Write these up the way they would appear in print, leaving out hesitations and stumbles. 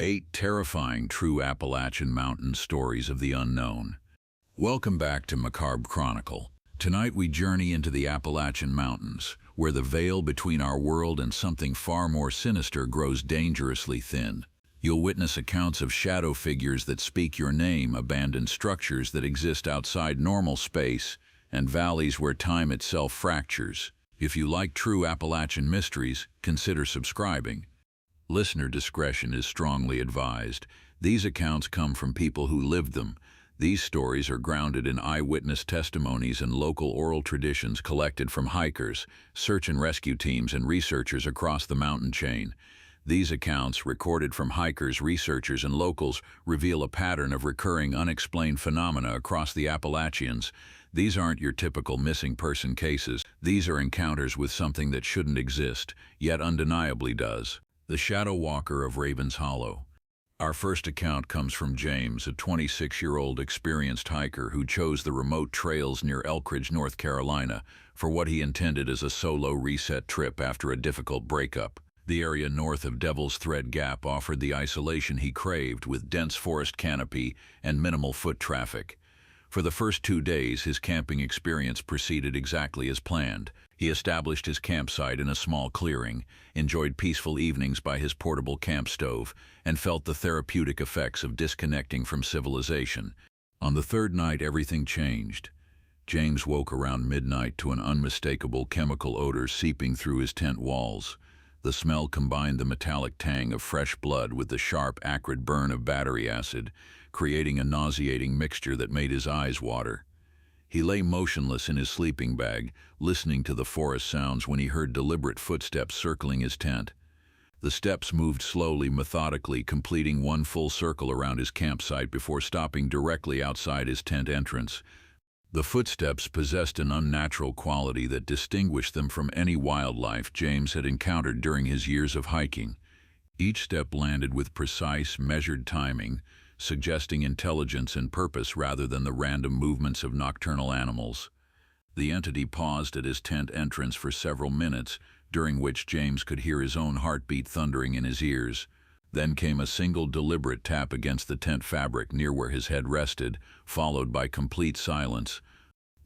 8 terrifying true Appalachian Mountain stories of the unknown. Welcome back to Macabre Chronicle. Tonight we journey into the Appalachian Mountains, where the veil between our world and something far more sinister grows dangerously thin. You'll witness accounts of shadow figures that speak your name, abandoned structures that exist outside normal space, and valleys where time itself fractures. If you like true Appalachian mysteries, consider subscribing. Listener discretion is strongly advised. These accounts come from people who lived them. These stories are grounded in eyewitness testimonies and local oral traditions collected from hikers, search and rescue teams, and researchers across the mountain chain. These accounts, recorded from hikers, researchers, and locals, reveal a pattern of recurring unexplained phenomena across the Appalachians. These aren't your typical missing person cases. These are encounters with something that shouldn't exist, yet undeniably does. The Shadow Walker of Ravens Hollow. Our first account comes from James, a 26-year-old experienced hiker who chose the remote trails near Elkridge, North Carolina, for what he intended as a solo reset trip after a difficult breakup. The area north of Devil's Thread Gap offered the isolation he craved, with dense forest canopy and minimal foot traffic. For the first 2 days, his camping experience proceeded exactly as planned. He established his campsite in a small clearing, enjoyed peaceful evenings by his portable camp stove, and felt the therapeutic effects of disconnecting from civilization. On the third night, everything changed. James woke around midnight to an unmistakable chemical odor seeping through his tent walls. The smell combined the metallic tang of fresh blood with the sharp, acrid burn of battery acid, creating a nauseating mixture that made his eyes water. He lay motionless in his sleeping bag, listening to the forest sounds when he heard deliberate footsteps circling his tent. The steps moved slowly, methodically, completing one full circle around his campsite before stopping directly outside his tent entrance. The footsteps possessed an unnatural quality that distinguished them from any wildlife James had encountered during his years of hiking. Each step landed with precise, measured timing, suggesting intelligence and purpose rather than the random movements of nocturnal animals. The entity paused at his tent entrance for several minutes, during which James could hear his own heartbeat thundering in his ears. Then came a single deliberate tap against the tent fabric near where his head rested, followed by complete silence.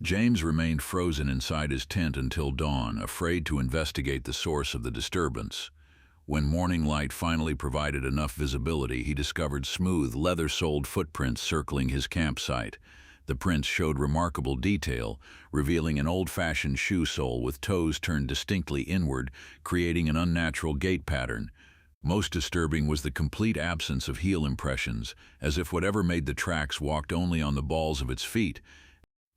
James remained frozen inside his tent until dawn, afraid to investigate the source of the disturbance. When morning light finally provided enough visibility, he discovered smooth, leather-soled footprints circling his campsite. The prints showed remarkable detail, revealing an old-fashioned shoe sole with toes turned distinctly inward, creating an unnatural gait pattern. Most disturbing was the complete absence of heel impressions, as if whatever made the tracks walked only on the balls of its feet.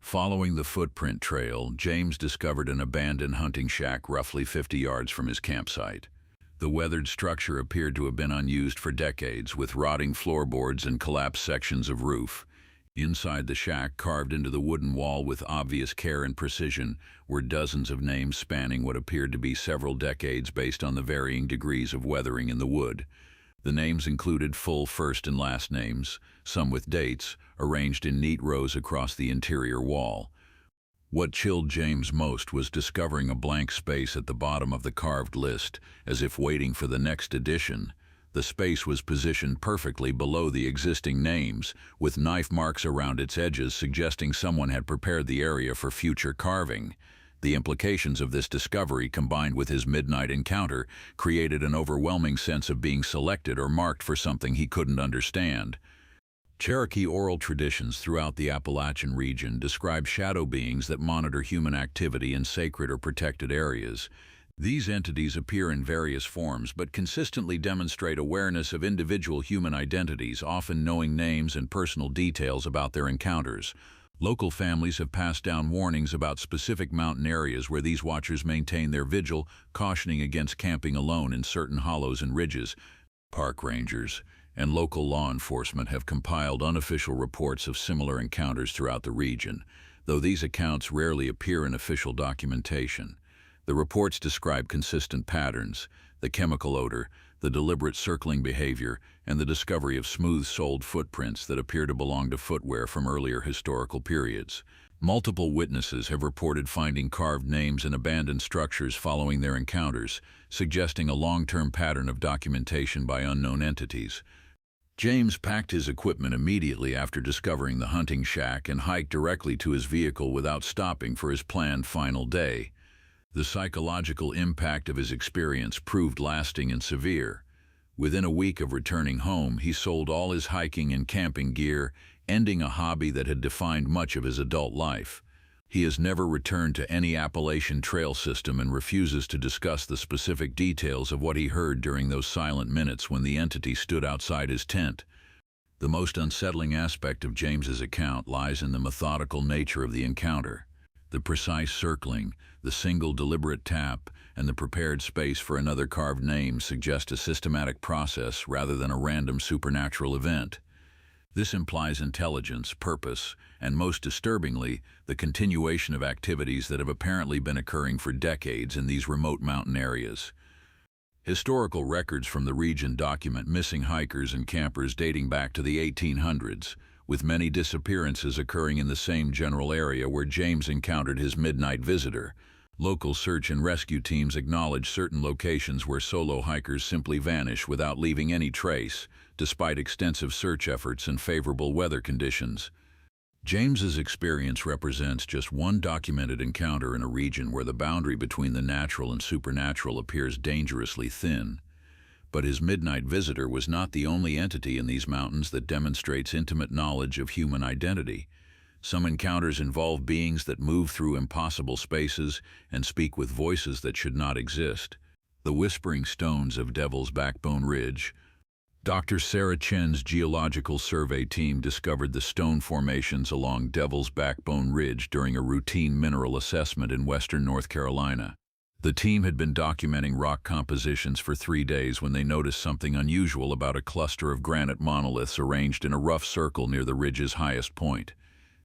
Following the footprint trail, James discovered an abandoned hunting shack roughly 50 yards from his campsite. The weathered structure appeared to have been unused for decades, with rotting floorboards and collapsed sections of roof. Inside the shack, carved into the wooden wall with obvious care and precision, were dozens of names spanning what appeared to be several decades based on the varying degrees of weathering in the wood. The names included full first and last names, some with dates, arranged in neat rows across the interior wall. What chilled James most was discovering a blank space at the bottom of the carved list, as if waiting for the next addition. The space was positioned perfectly below the existing names, with knife marks around its edges suggesting someone had prepared the area for future carving. The implications of this discovery, combined with his midnight encounter, created an overwhelming sense of being selected or marked for something he couldn't understand. Cherokee oral traditions throughout the Appalachian region describe shadow beings that monitor human activity in sacred or protected areas. These entities appear in various forms but consistently demonstrate awareness of individual human identities, often knowing names and personal details about their encounters. Local families have passed down warnings about specific mountain areas where these watchers maintain their vigil, cautioning against camping alone in certain hollows and ridges. Park rangers and local law enforcement have compiled unofficial reports of similar encounters throughout the region, though these accounts rarely appear in official documentation. The reports describe consistent patterns: the chemical odor, the deliberate circling behavior, and the discovery of smooth-soled footprints that appear to belong to footwear from earlier historical periods. Multiple witnesses have reported finding carved names in abandoned structures following their encounters, suggesting a long-term pattern of documentation by unknown entities. James packed his equipment immediately after discovering the hunting shack and hiked directly to his vehicle without stopping for his planned final day. The psychological impact of his experience proved lasting and severe. Within a week of returning home, he sold all his hiking and camping gear, ending a hobby that had defined much of his adult life. He has never returned to any Appalachian Trail system and refuses to discuss the specific details of what he heard during those silent minutes when the entity stood outside his tent. The most unsettling aspect of James's account lies in the methodical nature of the encounter. The precise circling, the single deliberate tap, and the prepared space for another carved name suggest a systematic process rather than a random supernatural event. This implies intelligence, purpose, and most disturbingly, the continuation of activities that have apparently been occurring for decades in these remote mountain areas. Historical records from the region document missing hikers and campers dating back to the 1800s, with many disappearances occurring in the same general area where James encountered his midnight visitor. Local search and rescue teams acknowledge certain locations where solo hikers simply vanish without leaving any trace, despite extensive search efforts and favorable weather conditions. James's experience represents just one documented encounter in a region where the boundary between the natural and supernatural appears dangerously thin. But his midnight visitor was not the only entity in these mountains that demonstrates intimate knowledge of human identity. Some encounters involve beings that move through impossible spaces and speak with voices that should not exist. The Whispering Stones of Devil's Backbone Ridge. Dr. Sarah Chen's geological survey team discovered the stone formations along Devil's Backbone Ridge during a routine mineral assessment in western North Carolina. The team had been documenting rock compositions for 3 days when they noticed something unusual about a cluster of granite monoliths arranged in a rough circle near the ridge's highest point.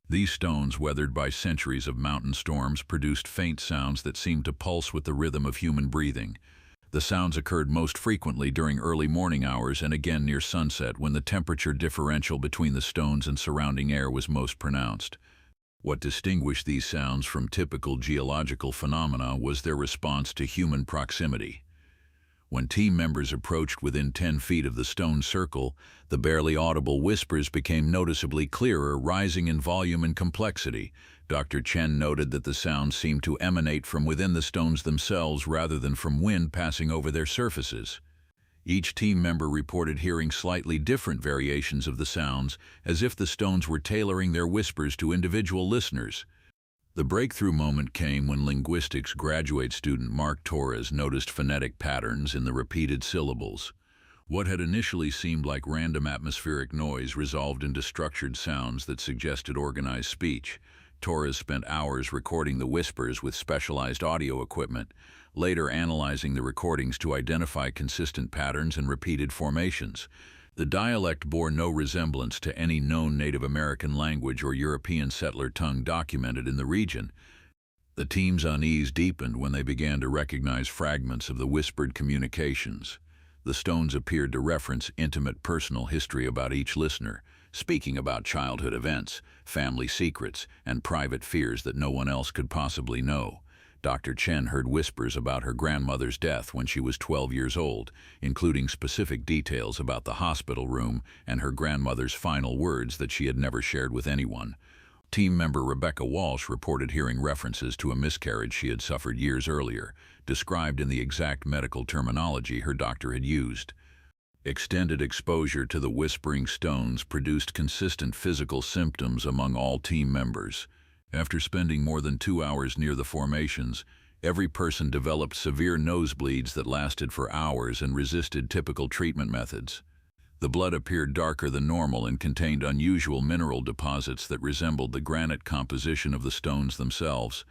These stones, weathered by centuries of mountain storms, produced faint sounds that seemed to pulse with the rhythm of human breathing. The sounds occurred most frequently during early morning hours and again near sunset when the temperature differential between the stones and surrounding air was most pronounced. What distinguished these sounds from typical geological phenomena was their response to human proximity. When team members approached within 10 feet of the stone circle, the barely audible whispers became noticeably clearer, rising in volume and complexity. Dr. Chen noted that the sounds seemed to emanate from within the stones themselves rather than from wind passing over their surfaces. Each team member reported hearing slightly different variations of the sounds, as if the stones were tailoring their whispers to individual listeners. The breakthrough moment came when linguistics graduate student Mark Torres noticed phonetic patterns in the repeated syllables. What had initially seemed like random atmospheric noise resolved into structured sounds that suggested organized speech. Torres spent hours recording the whispers with specialized audio equipment, later analyzing the recordings to identify consistent patterns and repeated formations. The dialect bore no resemblance to any known Native American language or European settler tongue documented in the region. The team's unease deepened when they began to recognize fragments of the whispered communications. The stones appeared to reference intimate personal history about each listener, speaking about childhood events, family secrets, and private fears that no one else could possibly know. Dr. Chen heard whispers about her grandmother's death when she was 12 years old, including specific details about the hospital room and her grandmother's final words that she had never shared with anyone. Team member Rebecca Walsh reported hearing references to a miscarriage she had suffered years earlier, described in the exact medical terminology her doctor had used. Extended exposure to the Whispering Stones produced consistent physical symptoms among all team members. After spending more than 2 hours near the formations, every person developed severe nosebleeds that lasted for hours and resisted typical treatment methods. The blood appeared darker than normal and contained unusual mineral deposits that resembled the granite composition of the stones themselves.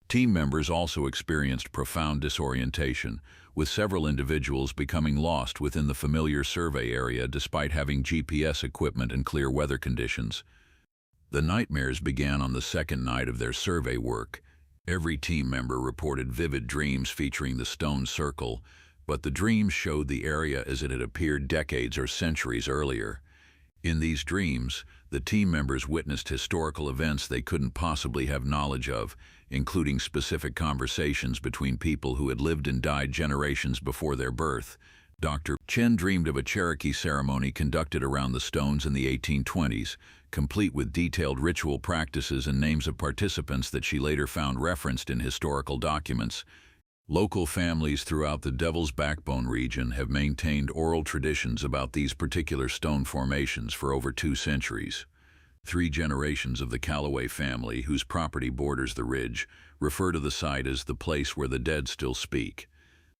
Team members also experienced profound disorientation, with several individuals becoming lost within the familiar survey area despite having GPS equipment and clear weather conditions. The nightmares began on the second night of their survey work. Every team member reported vivid dreams featuring the stone circle, but the dreams showed the area as it had appeared decades or centuries earlier. In these dreams, the team members witnessed historical events they couldn't possibly have knowledge of, including specific conversations between people who had lived and died generations before their birth. Dr. Chen dreamed of a Cherokee ceremony conducted around the stones in the 1820s, complete with detailed ritual practices and names of participants that she later found referenced in historical documents. Local families throughout the Devil's Backbone region have maintained oral traditions about these particular stone formations for over 2 centuries. 3 generations of the Calloway family, whose property borders the ridge, refer to the site as the place where the dead still speak.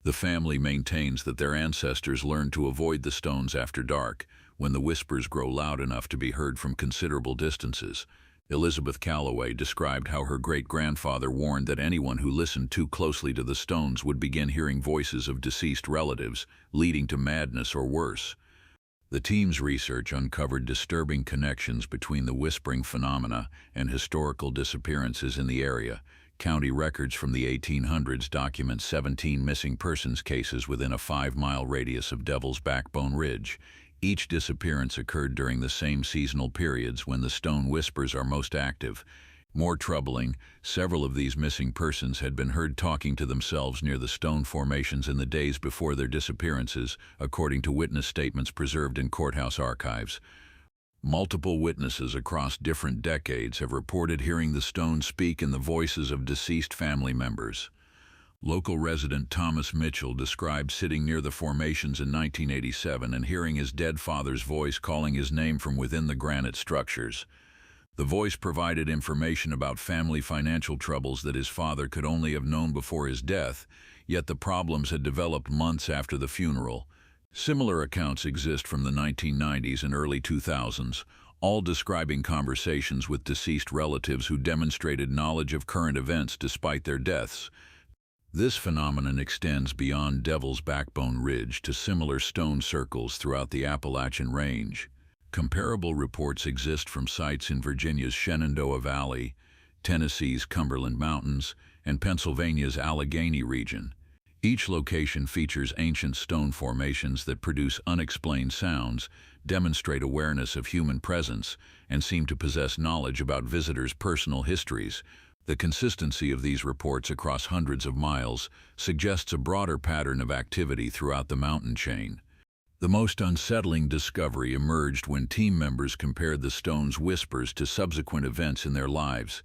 The family maintains that their ancestors learned to avoid the stones after dark, when the whispers grow loud enough to be heard from considerable distances. Elizabeth Calloway described how her great-grandfather warned that anyone who listened too closely to the stones would begin hearing voices of deceased relatives, leading to madness or worse. The team's research uncovered disturbing connections between the whispering phenomena and historical disappearances in the area. County records from the 1800s document 17 missing persons cases within a 5-mile radius of Devil's Backbone Ridge. Each disappearance occurred during the same seasonal periods when the stone whispers are most active. More troubling, several of these missing persons had been heard talking to themselves near the stone formations in the days before their disappearances, according to witness statements preserved in courthouse archives. Multiple witnesses across different decades have reported hearing the stones speak in the voices of deceased family members. Local resident Thomas Mitchell described sitting near the formations in 1987 and hearing his dead father's voice calling his name from within the granite structures. The voice provided information about family financial troubles that his father could only have known before his death, yet the problems had developed months after the funeral. Similar accounts exist from the 1990s and early 2000s, all describing conversations with deceased relatives who demonstrated knowledge of current events despite their deaths. This phenomenon extends beyond Devil's Backbone Ridge to similar stone circles throughout the Appalachian Range. Comparable reports exist from sites in Virginia's Shenandoah Valley, Tennessee's Cumberland Mountains, and Pennsylvania's Allegheny region. Each location features ancient stone formations that produce unexplained sounds, demonstrate awareness of human presence, and seem to possess knowledge about visitors' personal histories. The consistency of these reports across hundreds of miles suggests a broader pattern of activity throughout the mountain chain. The most unsettling discovery emerged when team members compared the stone's whispers to subsequent events in their lives.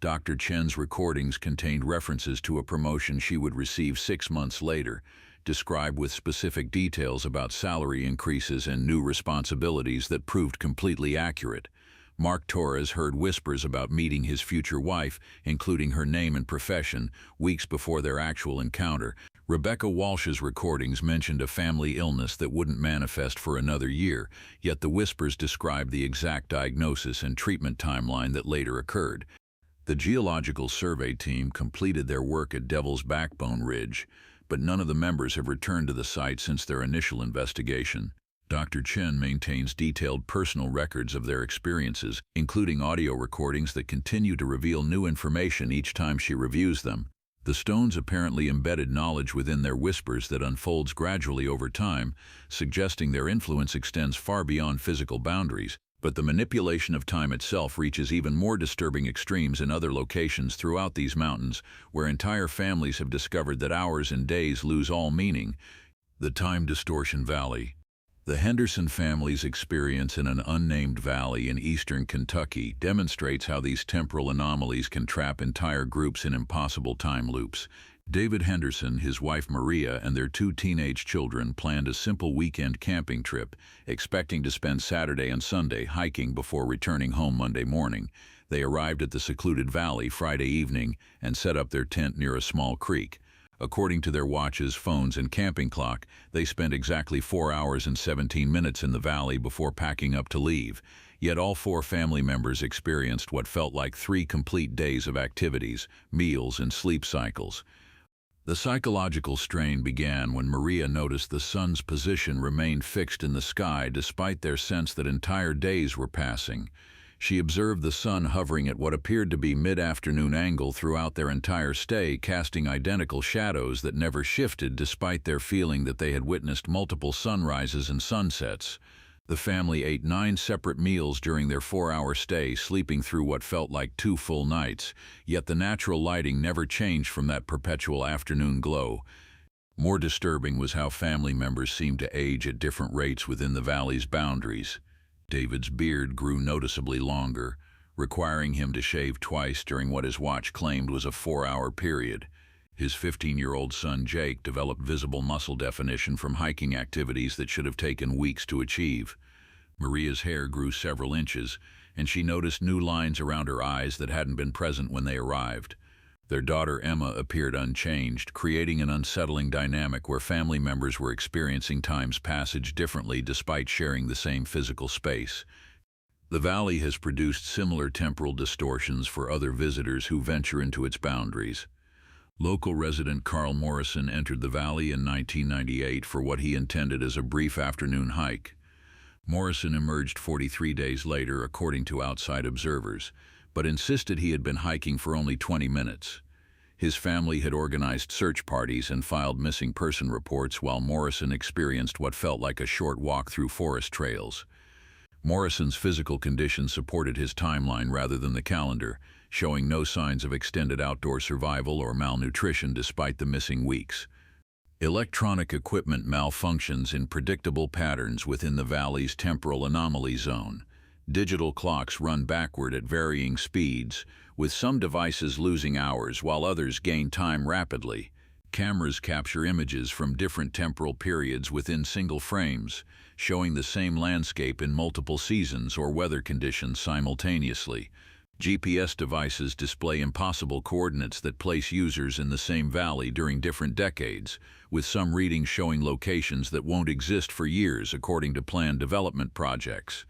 Dr. Chen's recordings contained references to a promotion she would receive 6 months later, described with specific details about salary increases and new responsibilities that proved completely accurate. Mark Torres heard whispers about meeting his future wife, including her name and profession, weeks before their actual encounter. Rebecca Walsh's recordings mentioned a family illness that wouldn't manifest for another year, yet the whispers described the exact diagnosis and treatment timeline that later occurred. The Geological Survey team completed their work at Devil's Backbone Ridge, but none of the members have returned to the site since their initial investigation. Dr. Chen maintains detailed personal records of their experiences, including audio recordings that continue to reveal new information each time she reviews them. The stones apparently embedded knowledge within their whispers that unfolds gradually over time, suggesting their influence extends far beyond physical boundaries. But the manipulation of time itself reaches even more disturbing extremes in other locations throughout these mountains, where entire families have discovered that hours and days lose all meaning. The Time Distortion Valley. The Henderson family's experience in an unnamed valley in eastern Kentucky demonstrates how these temporal anomalies can trap entire groups in impossible time loops. David Henderson, his wife Maria, and their 2 teenage children planned a simple weekend camping trip, expecting to spend Saturday and Sunday hiking before returning home Monday morning. They arrived at the secluded valley Friday evening and set up their tent near a small creek. According to their watches, phones, and camping clock, they spent exactly 4 hours and 17 minutes in the valley before packing up to leave. Yet all 4 family members experienced what felt like 3 complete days of activities, meals, and sleep cycles. The psychological strain began when Maria noticed the sun's position remained fixed in the sky despite their sense that entire days were passing. She observed the sun hovering at what appeared to be mid-afternoon angle throughout their entire stay, casting identical shadows that never shifted despite their feeling that they had witnessed multiple sunrises and sunsets. The family ate 9 separate meals during their 4-hour stay, sleeping through what felt like 2 full nights, yet the natural lighting never changed from that perpetual afternoon glow. More disturbing was how family members seemed to age at different rates within the valley's boundaries. David's beard grew noticeably longer, requiring him to shave twice during what his watch claimed was a 4-hour period. His 15-year-old son Jake developed visible muscle definition from hiking activities that should have taken weeks to achieve. Maria's hair grew several inches, and she noticed new lines around her eyes that hadn't been present when they arrived. Their daughter Emma appeared unchanged, creating an unsettling dynamic where family members were experiencing time's passage differently despite sharing the same physical space. The valley has produced similar temporal distortions for other visitors who venture into its boundaries. Local resident Carl Morrison entered the valley in 1998 for what he intended as a brief afternoon hike. Morrison emerged 43 days later, according to outside observers, but insisted he had been hiking for only 20 minutes. His family had organized search parties and filed missing person reports while Morrison experienced what felt like a short walk through forest trails. Morrison's physical condition supported his timeline rather than the calendar, showing no signs of extended outdoor survival or malnutrition despite the missing weeks. Electronic equipment malfunctions in predictable patterns within the valley's temporal anomaly zone. Digital clocks run backward at varying speeds, with some devices losing hours while others gain time rapidly. Cameras capture images from different temporal periods within single frames, showing the same landscape in multiple seasons or weather conditions simultaneously. GPS devices display impossible coordinates that place users in the same valley during different decades, with some readings showing locations that won't exist for years according to planned development projects.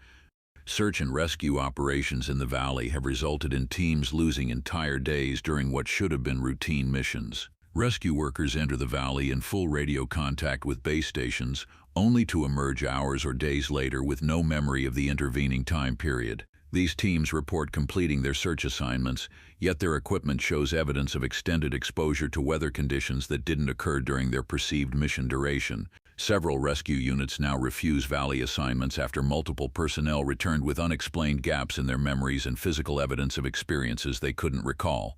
Search and rescue operations in the valley have resulted in teams losing entire days during what should have been routine missions. Rescue workers enter the valley in full radio contact with base stations, only to emerge hours or days later with no memory of the intervening time period. These teams report completing their search assignments, yet their equipment shows evidence of extended exposure to weather conditions that didn't occur during their perceived mission duration. Several rescue units now refuse valley assignments after multiple personnel returned with unexplained gaps in their memories and physical evidence of experiences they couldn't recall.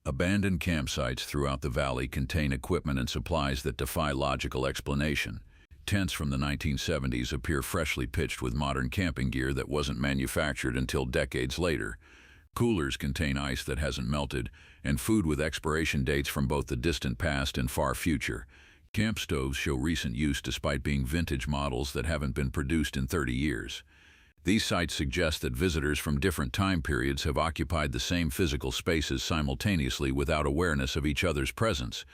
Abandoned campsites throughout the valley contain equipment and supplies that defy logical explanation. Tents from the 1970s appear freshly pitched with modern camping gear that wasn't manufactured until decades later. Coolers contain ice that hasn't melted, and food with expiration dates from both the distant past and far future. Camp stoves show recent use despite being vintage models that haven't been produced in 30 years. These sites suggest that visitors from different time periods have occupied the same physical spaces simultaneously without awareness of each other's presence.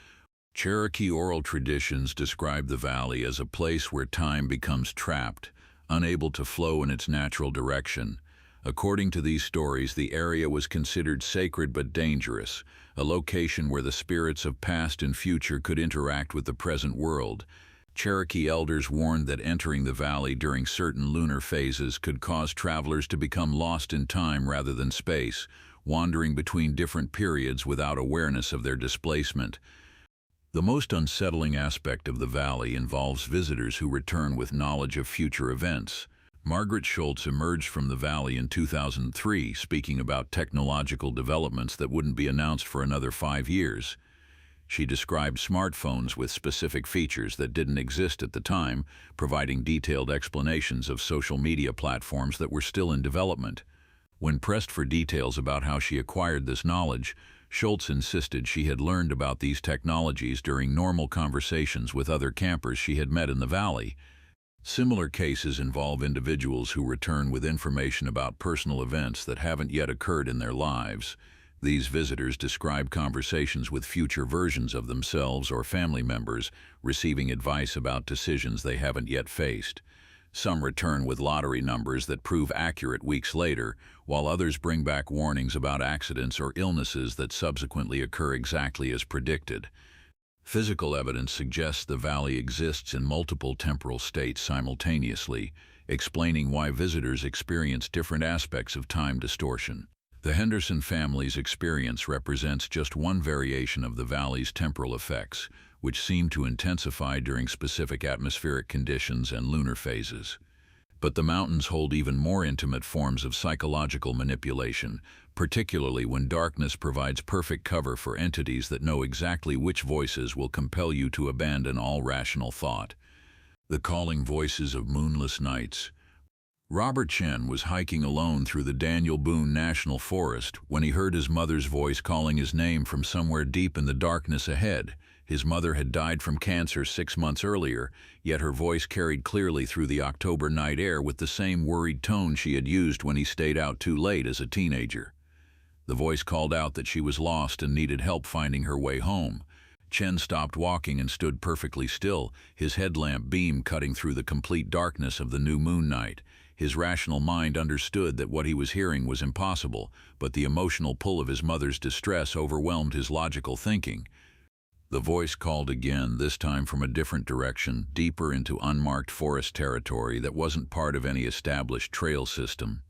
Cherokee oral traditions describe the valley as a place where time becomes trapped, unable to flow in its natural direction. According to these stories, the area was considered sacred but dangerous, a location where the spirits of past and future could interact with the present world. Cherokee elders warned that entering the valley during certain lunar phases could cause travelers to become lost in time rather than space, wandering between different periods without awareness of their displacement. The most unsettling aspect of the valley involves visitors who return with knowledge of future events. Margaret Schultz emerged from the valley in 2003, speaking about technological developments that wouldn't be announced for another 5 years. She described smartphones with specific features that didn't exist at the time, providing detailed explanations of social media platforms that were still in development. When pressed for details about how she acquired this knowledge, Schultz insisted she had learned about these technologies during normal conversations with other campers she had met in the valley. Similar cases involve individuals who return with information about personal events that haven't yet occurred in their lives. These visitors describe conversations with future versions of themselves or family members, receiving advice about decisions they haven't yet faced. Some return with lottery numbers that prove accurate weeks later, while others bring back warnings about accidents or illnesses that subsequently occur exactly as predicted. Physical evidence suggests the valley exists in multiple temporal states simultaneously, explaining why visitors experience different aspects of time distortion. The Henderson family's experience represents just one variation of the valley's temporal effects, which seem to intensify during specific atmospheric conditions and lunar phases. But the mountains hold even more intimate forms of psychological manipulation, particularly when darkness provides perfect cover for entities that know exactly which voices will compel you to abandon all rational thought. The calling voices of moonless nights. Robert Chen was hiking alone through the Daniel Boone National Forest when he heard his mother's voice calling his name from somewhere deep in the darkness ahead. His mother had died from cancer 6 months earlier, yet her voice carried clearly through the October night air with the same worried tone she had used when he stayed out too late as a teenager. The voice called out that she was lost and needed help finding her way home. Chen stopped walking and stood perfectly still, his headlamp beam cutting through the complete darkness of the new moon night. His rational mind understood that what he was hearing was impossible, but the emotional pull of his mother's distress overwhelmed his logical thinking. The voice called again, this time from a different direction, deeper into unmarked forest territory that wasn't part of any established trail system.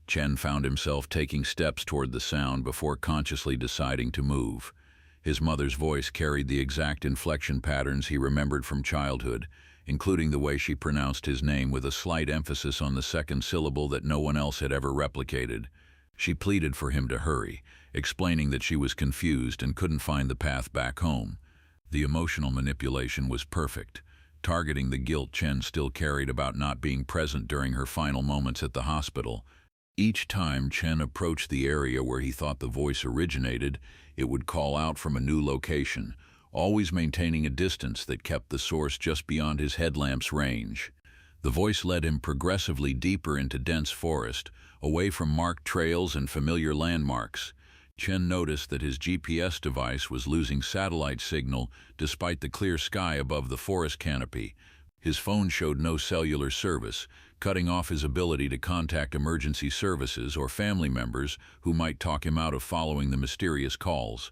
Chen found himself taking steps toward the sound before consciously deciding to move. His mother's voice carried the exact inflection patterns he remembered from childhood, including the way she pronounced his name with a slight emphasis on the second syllable that no one else had ever replicated. She pleaded for him to hurry, explaining that she was confused and couldn't find the path back home. The emotional manipulation was perfect, targeting the guilt Chen still carried about not being present during her final moments at the hospital. Each time Chen approached the area where he thought the voice originated, it would call out from a new location, always maintaining a distance that kept the source just beyond his headlamp's range. The voice led him progressively deeper into dense forest, away from marked trails and familiar landmarks. Chen noticed that his GPS device was losing satellite signal despite the clear sky above the forest canopy. His phone showed no cellular service, cutting off his ability to contact emergency services or family members who might talk him out of following the mysterious calls.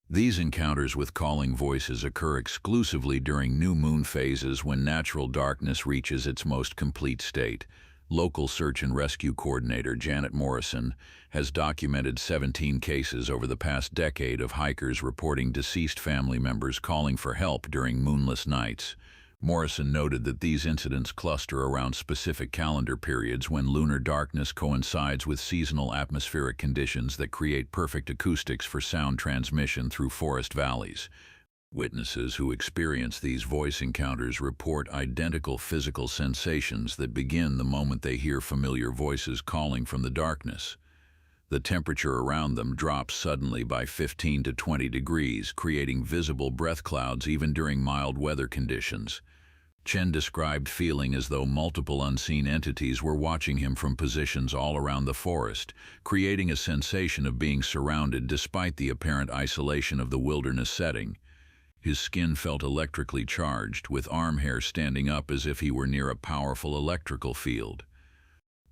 These encounters with calling voices occur exclusively during new moon phases when natural darkness reaches its most complete state. Local search and rescue coordinator Janet Morrison has documented 17 cases over the past decade of hikers reporting deceased family members calling for help during moonless nights. Morrison noted that these incidents cluster around specific calendar periods when lunar darkness coincides with seasonal atmospheric conditions that create perfect acoustics for sound transmission through forest valleys. Witnesses who experience these voice encounters report identical physical sensations that begin the moment they hear familiar voices calling from the darkness. The temperature around them drops suddenly by 15 to 20 degrees, creating visible breath clouds even during mild weather conditions. Chen described feeling as though multiple unseen entities were watching him from positions all around the forest, creating a sensation of being surrounded despite the apparent isolation of the wilderness setting. His skin felt electrically charged, with arm hair standing up as if he were near a powerful electrical field.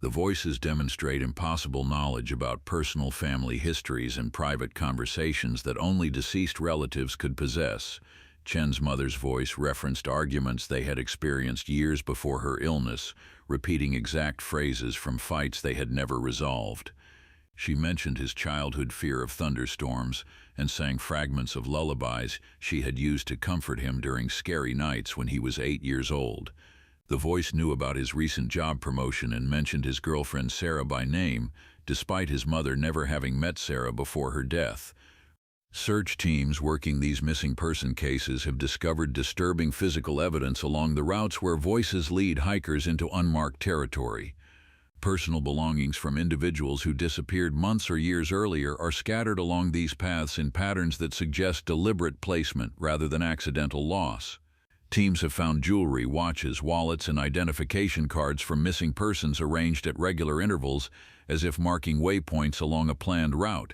The voices demonstrate impossible knowledge about personal family histories and private conversations that only deceased relatives could possess. Chen's mother's voice referenced arguments they had experienced years before her illness, repeating exact phrases from fights they had never resolved. She mentioned his childhood fear of thunderstorms and sang fragments of lullabies she had used to comfort him during scary nights when he was 8 years old. The voice knew about his recent job promotion and mentioned his girlfriend Sarah by name, despite his mother never having met Sarah before her death. Search teams working these missing person cases have discovered disturbing physical evidence along the routes where voices lead hikers into unmarked territory. Personal belongings from individuals who disappeared months or years earlier are scattered along these paths in patterns that suggest deliberate placement rather than accidental loss. Teams have found jewelry, watches, wallets, and identification cards from missing persons arranged at regular intervals as if marking waypoints along a planned route.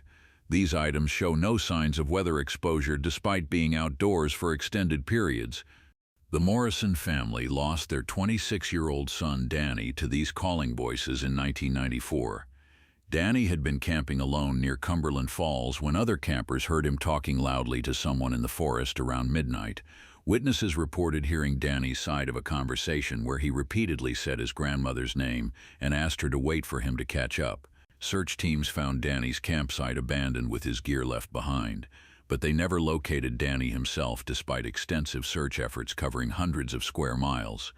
These items show no signs of weather exposure despite being outdoors for extended periods. The Morrison family lost their 26-year-old son Danny to these calling voices in 1994. Danny had been camping alone near Cumberland Falls when other campers heard him talking loudly to someone in the forest around midnight. Witnesses reported hearing Danny's side of a conversation where he repeatedly said his grandmother's name and asked her to wait for him to catch up. Search teams found Danny's campsite abandoned with his gear left behind, but they never located Danny himself despite extensive search efforts covering hundreds of square miles.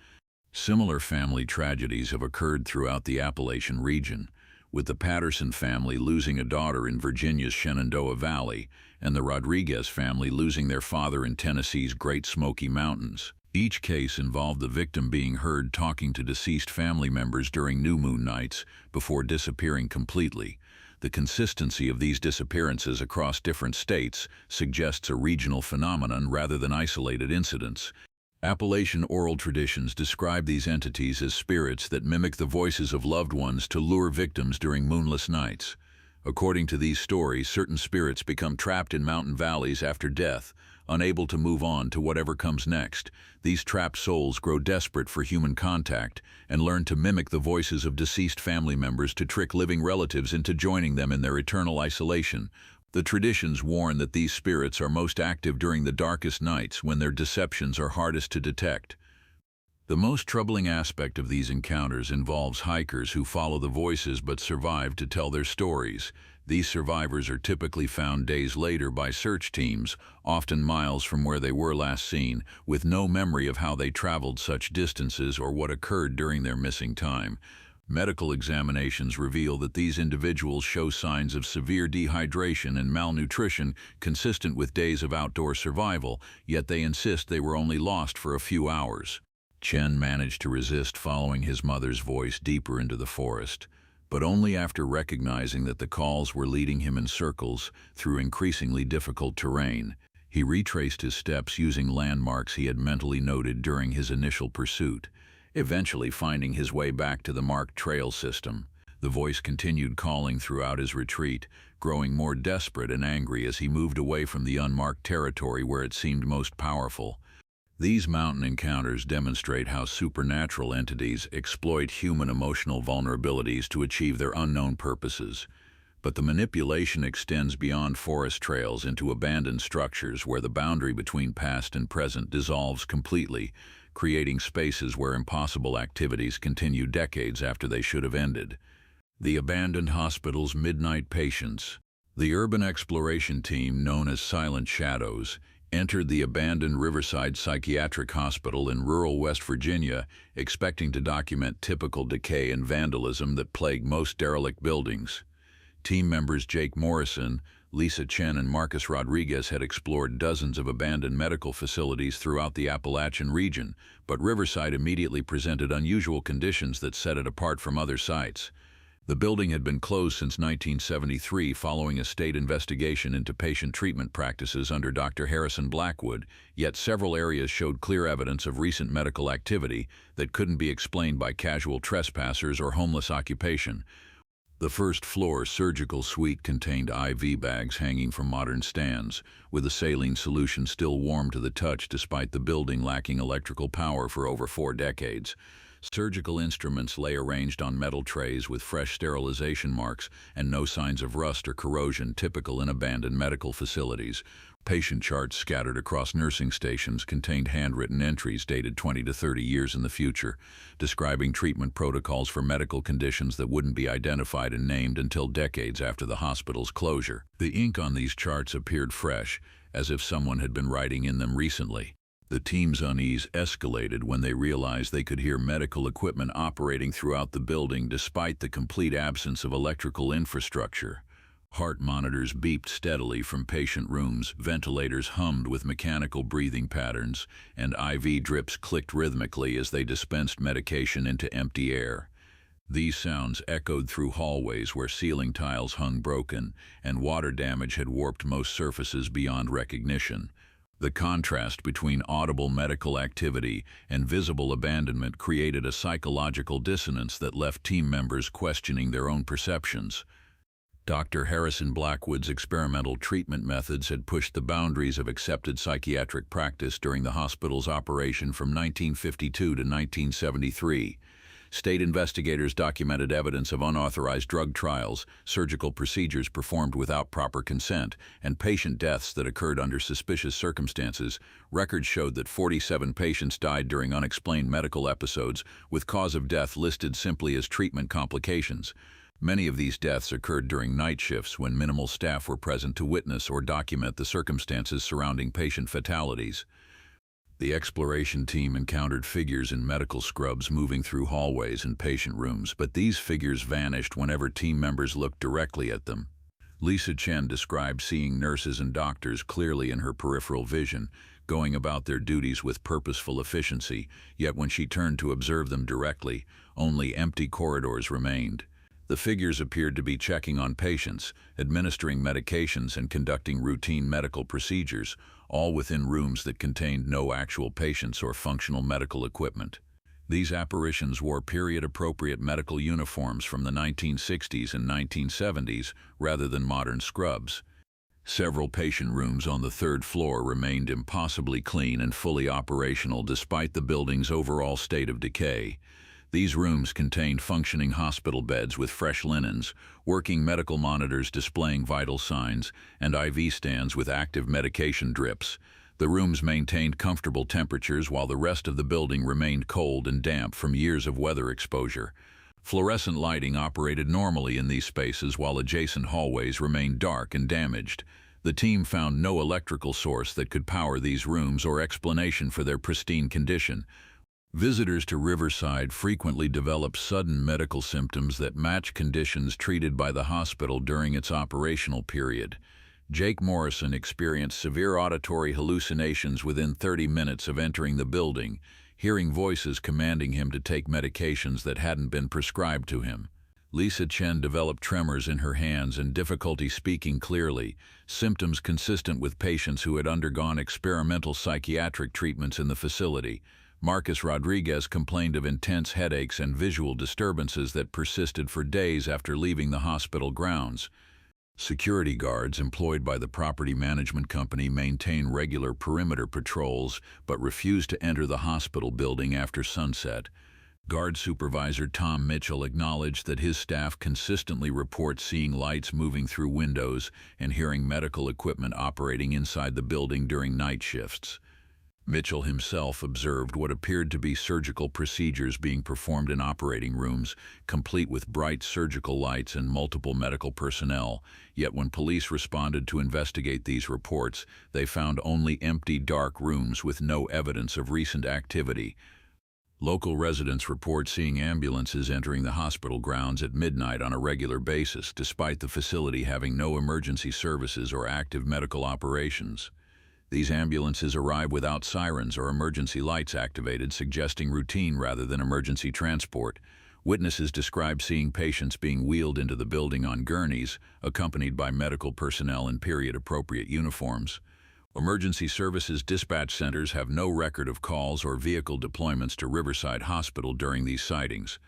Similar family tragedies have occurred throughout the Appalachian region, with the Patterson family losing a daughter in Virginia's Shenandoah Valley and the Rodriguez family losing their father in Tennessee's Great Smoky Mountains. Each case involved the victim being heard talking to deceased family members during new moon nights before disappearing completely. The consistency of these disappearances across different states suggests a regional phenomenon rather than isolated incidents. Appalachian oral traditions describe these entities as spirits that mimic the voices of loved ones to lure victims during moonless nights. According to these stories, certain spirits become trapped in mountain valleys after death, unable to move on to whatever comes next. These trapped souls grow desperate for human contact and learn to mimic the voices of deceased family members to trick living relatives into joining them in their eternal isolation. The traditions warn that these spirits are most active during the darkest nights when their deceptions are hardest to detect. The most troubling aspect of these encounters involves hikers who follow the voices but survive to tell their stories. These survivors are typically found days later by search teams, often miles from where they were last seen, with no memory of how they traveled such distances or what occurred during their missing time. Medical examinations reveal that these individuals show signs of severe dehydration and malnutrition consistent with days of outdoor survival, yet they insist they were only lost for a few hours. Chen managed to resist following his mother's voice deeper into the forest, but only after recognizing that the calls were leading him in circles through increasingly difficult terrain. He retraced his steps using landmarks he had mentally noted during his initial pursuit, eventually finding his way back to the marked trail system. The voice continued calling throughout his retreat, growing more desperate and angry as he moved away from the unmarked territory where it seemed most powerful. These mountain encounters demonstrate how supernatural entities exploit human emotional vulnerabilities to achieve their unknown purposes. But the manipulation extends beyond forest trails into abandoned structures where the boundary between past and present dissolves completely, creating spaces where impossible activities continue decades after they should have ended. The abandoned hospital's midnight patients. The urban exploration team, known as Silent Shadows, entered the abandoned Riverside Psychiatric Hospital in rural West Virginia, expecting to document typical decay and vandalism that plague most derelict buildings. Team members Jake Morrison, Lisa Chen, and Marcus Rodriguez had explored dozens of abandoned medical facilities throughout the Appalachian region, but Riverside immediately presented unusual conditions that set it apart from other sites. The building had been closed since 1973 following a state investigation into patient treatment practices under Dr. Harrison Blackwood, yet several areas showed clear evidence of recent medical activity that couldn't be explained by casual trespassers or homeless occupation. The first-floor surgical suite contained IV bags hanging from modern stands, with a saline solution still warm to the touch despite the building lacking electrical power for over 4 decades. Surgical instruments lay arranged on metal trays with fresh sterilization marks and no signs of rust or corrosion typical in abandoned medical facilities. Patient charts scattered across nursing stations contained handwritten entries dated 20 to 30 years in the future, describing treatment protocols for medical conditions that wouldn't be identified and named until decades after the hospital's closure. The ink on these charts appeared fresh, as if someone had been writing in them recently. The team's unease escalated when they realized they could hear medical equipment operating throughout the building despite the complete absence of electrical infrastructure. Heart monitors beeped steadily from patient rooms, ventilators hummed with mechanical breathing patterns, and IV drips clicked rhythmically as they dispensed medication into empty air. These sounds echoed through hallways where ceiling tiles hung broken, and water damage had warped most surfaces beyond recognition. The contrast between audible medical activity and visible abandonment created a psychological dissonance that left team members questioning their own perceptions. Dr. Harrison Blackwood's experimental treatment methods had pushed the boundaries of accepted psychiatric practice during the hospital's operation from 1952 to 1973. State investigators documented evidence of unauthorized drug trials, surgical procedures performed without proper consent, and patient deaths that occurred under suspicious circumstances. Records showed that 47 patients died during unexplained medical episodes, with cause of death listed simply as treatment complications. Many of these deaths occurred during night shifts when minimal staff were present to witness or document the circumstances surrounding patient fatalities. The exploration team encountered figures in medical scrubs moving through hallways and patient rooms, but these figures vanished whenever team members looked directly at them. Lisa Chen described seeing nurses and doctors clearly in her peripheral vision, going about their duties with purposeful efficiency, yet when she turned to observe them directly, only empty corridors remained. The figures appeared to be checking on patients, administering medications and conducting routine medical procedures, all within rooms that contained no actual patients or functional medical equipment. These apparitions wore period-appropriate medical uniforms from the 1960s and 1970s rather than modern scrubs. Several patient rooms on the third floor remained impossibly clean and fully operational despite the building's overall state of decay. These rooms contained functioning hospital beds with fresh linens, working medical monitors displaying vital signs, and IV stands with active medication drips. The rooms maintained comfortable temperatures while the rest of the building remained cold and damp from years of weather exposure. Fluorescent lighting operated normally in these spaces while adjacent hallways remained dark and damaged. The team found no electrical source that could power these rooms or explanation for their pristine condition. Visitors to Riverside frequently develop sudden medical symptoms that match conditions treated by the hospital during its operational period. Jake Morrison experienced severe auditory hallucinations within 30 minutes of entering the building, hearing voices commanding him to take medications that hadn't been prescribed to him. Lisa Chen developed tremors in her hands and difficulty speaking clearly, symptoms consistent with patients who had undergone experimental psychiatric treatments in the facility. Marcus Rodriguez complained of intense headaches and visual disturbances that persisted for days after leaving the hospital grounds. Security guards employed by the property management company maintain regular perimeter patrols but refuse to enter the hospital building after sunset. Guard Supervisor Tom Mitchell acknowledged that his staff consistently report seeing lights moving through windows and hearing medical equipment operating inside the building during night shifts. Mitchell himself observed what appeared to be surgical procedures being performed in operating rooms, complete with bright surgical lights and multiple medical personnel. Yet when police responded to investigate these reports, they found only empty, dark rooms with no evidence of recent activity. Local residents report seeing ambulances entering the hospital grounds at midnight on a regular basis, despite the facility having no emergency services or active medical operations. These ambulances arrive without sirens or emergency lights activated, suggesting routine rather than emergency transport. Witnesses describe seeing patients being wheeled into the building on gurneys, accompanied by medical personnel in period-appropriate uniforms. Emergency services dispatch centers have no record of calls or vehicle deployments to Riverside Hospital during these sightings.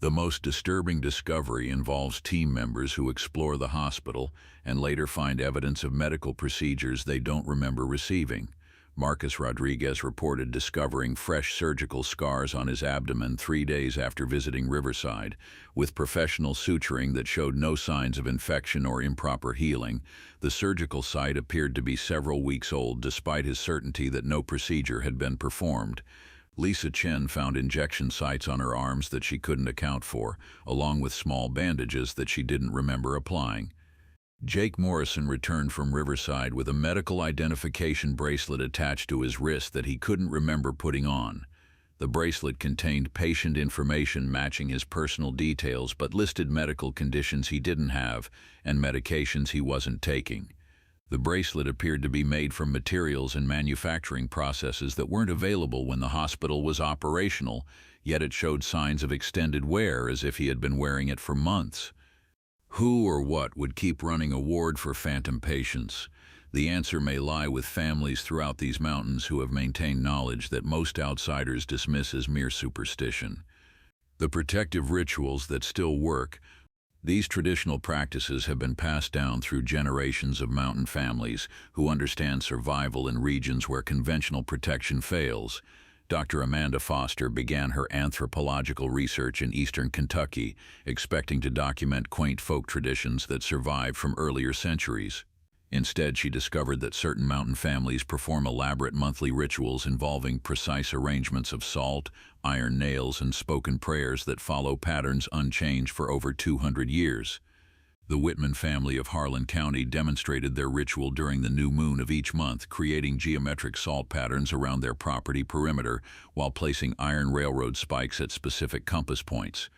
The most disturbing discovery involves team members who explore the hospital and later find evidence of medical procedures they don't remember receiving. Marcus Rodriguez reported discovering fresh surgical scars on his abdomen 3 days after visiting Riverside, with professional suturing that showed no signs of infection or improper healing. The surgical site appeared to be several weeks old despite his certainty that no procedure had been performed. Lisa Chen found injection sites on her arms that she couldn't account for, along with small bandages that she didn't remember applying. Jake Morrison returned from Riverside with a medical identification bracelet attached to his wrist that he couldn't remember putting on. The bracelet contained patient information matching his personal details but listed medical conditions he didn't have and medications he wasn't taking. The bracelet appeared to be made from materials and manufacturing processes that weren't available when the hospital was operational, yet it showed signs of extended wear as if he had been wearing it for months. Who or what would keep running a ward for phantom patients? The answer may lie with families throughout these mountains who have maintained knowledge that most outsiders dismiss as mere superstition. The protective rituals that still work. These traditional practices have been passed down through generations of mountain families who understand survival in regions where conventional protection fails. Dr. Amanda Foster began her anthropological research in eastern Kentucky, expecting to document quaint folk traditions that survived from earlier centuries. Instead, she discovered that certain mountain families perform elaborate monthly rituals involving precise arrangements of salt, iron nails, and spoken prayers that follow patterns unchanged for over 200 years. The Whitman family of Harlan County demonstrated their ritual during the new moon of each month, creating geometric salt patterns around their property perimeter while placing iron railroad spikes at specific compass points.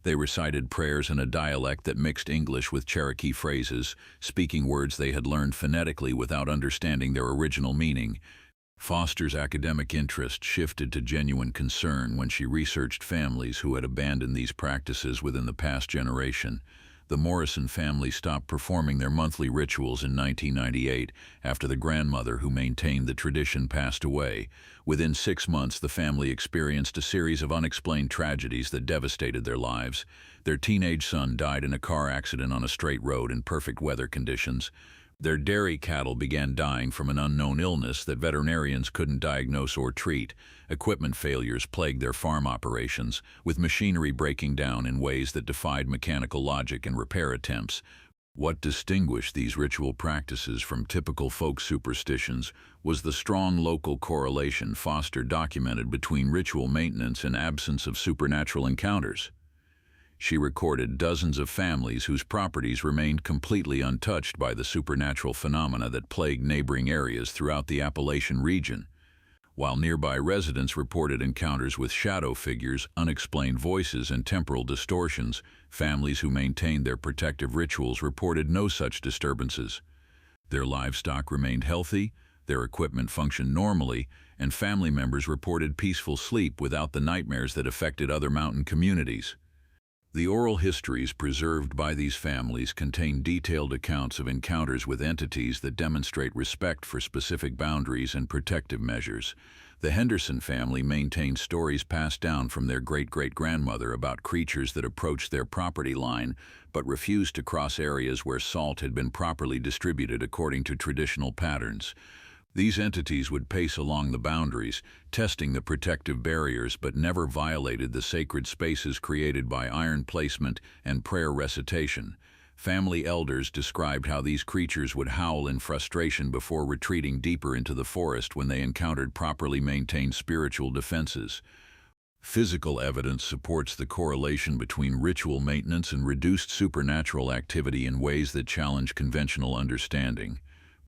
They recited prayers in a dialect that mixed English with Cherokee phrases, speaking words they had learned phonetically without understanding their original meaning. Foster's academic interest shifted to genuine concern when she researched families who had abandoned these practices within the past generation. The Morrison family stopped performing their monthly rituals in 1998 after the grandmother who maintained the tradition passed away. Within 6 months, the family experienced a series of unexplained tragedies that devastated their lives. Their teenage son died in a car accident on a straight road in perfect weather conditions. Their dairy cattle began dying from an unknown illness that veterinarians couldn't diagnose or treat. Equipment failures plagued their farm operations, with machinery breaking down in ways that defied mechanical logic and repair attempts. What distinguished these ritual practices from typical folk superstitions was the strong local correlation Foster documented between ritual maintenance and absence of supernatural encounters. She recorded dozens of families whose properties remained completely untouched by the supernatural phenomena that plagued neighboring areas throughout the Appalachian region. While nearby residents reported encounters with shadow figures, unexplained voices, and temporal distortions, families who maintained their protective rituals reported no such disturbances. Their livestock remained healthy, their equipment functioned normally, and family members reported peaceful sleep without the nightmares that affected other mountain communities. The oral histories preserved by these families contain detailed accounts of encounters with entities that demonstrate respect for specific boundaries and protective measures. The Henderson family maintained stories passed down from their great-great-grandmother about creatures that approached their property line but refused to cross areas where salt had been properly distributed according to traditional patterns. These entities would pace along the boundaries, testing the protective barriers, but never violated the sacred spaces created by iron placement and prayer recitation. Family elders described how these creatures would howl in frustration before retreating deeper into the forest when they encountered properly maintained spiritual defenses. Physical evidence supports the correlation between ritual maintenance and reduced supernatural activity in ways that challenge conventional understanding.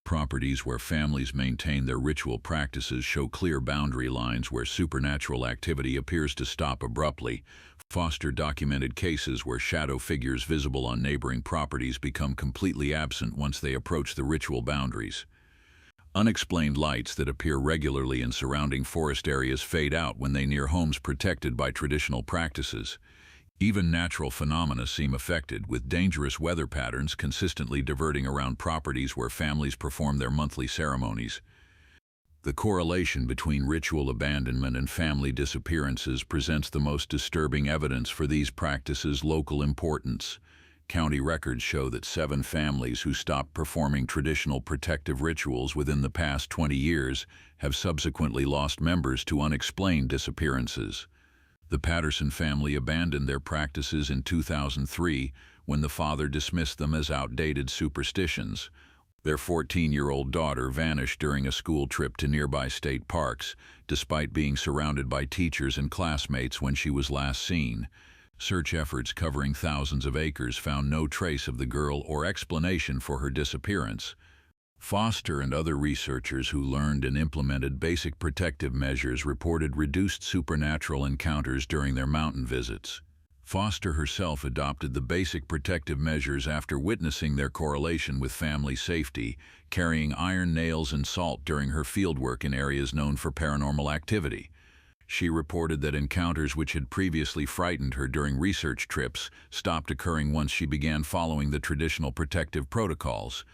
Properties where families maintain their ritual practices show clear boundary lines where supernatural activity appears to stop abruptly. Foster documented cases where shadow figures visible on neighboring properties become completely absent once they approach the ritual boundaries. Unexplained lights that appear regularly in surrounding forest areas fade out when they near homes protected by traditional practices. Even natural phenomena seem affected, with dangerous weather patterns consistently diverting around properties where families perform their monthly ceremonies. The correlation between ritual abandonment and family disappearances presents the most disturbing evidence for these practices' local importance. County records show that 7 families who stopped performing traditional protective rituals within the past 20 years have subsequently lost members to unexplained disappearances. The Patterson family abandoned their practices in 2003 when the father dismissed them as outdated superstitions. Their 14-year-old daughter vanished during a school trip to nearby state parks, despite being surrounded by teachers and classmates when she was last seen. Search efforts covering thousands of acres found no trace of the girl or explanation for her disappearance. Foster and other researchers who learned and implemented basic protective measures reported reduced supernatural encounters during their mountain visits. Foster herself adopted the basic protective measures after witnessing their correlation with family safety, carrying iron nails and salt during her fieldwork in areas known for paranormal activity. She reported that encounters which had previously frightened her during research trips stopped occurring once she began following the traditional protective protocols.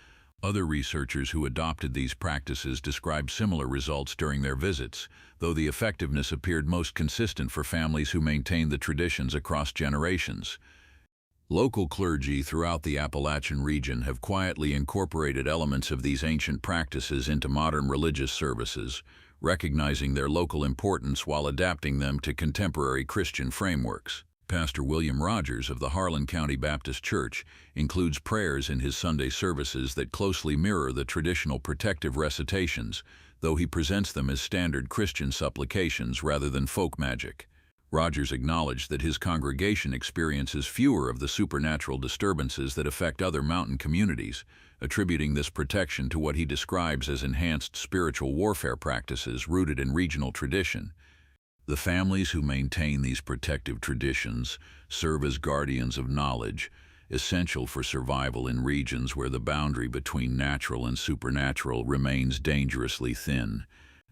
Other researchers who adopted these practices described similar results during their visits, though the effectiveness appeared most consistent for families who maintained the traditions across generations. Local clergy throughout the Appalachian region have quietly incorporated elements of these ancient practices into modern religious services, recognizing their local importance while adapting them to contemporary Christian frameworks. Pastor William Rogers of the Harlan County Baptist Church includes prayers in his Sunday services that closely mirror the traditional protective recitations, though he presents them as standard Christian supplications rather than folk magic. Rogers acknowledged that his congregation experiences fewer of the supernatural disturbances that affect other mountain communities, attributing this protection to what he describes as enhanced spiritual warfare practices rooted in regional tradition. The families who maintain these protective traditions serve as guardians of knowledge, essential for survival in regions where the boundary between natural and supernatural remains dangerously thin.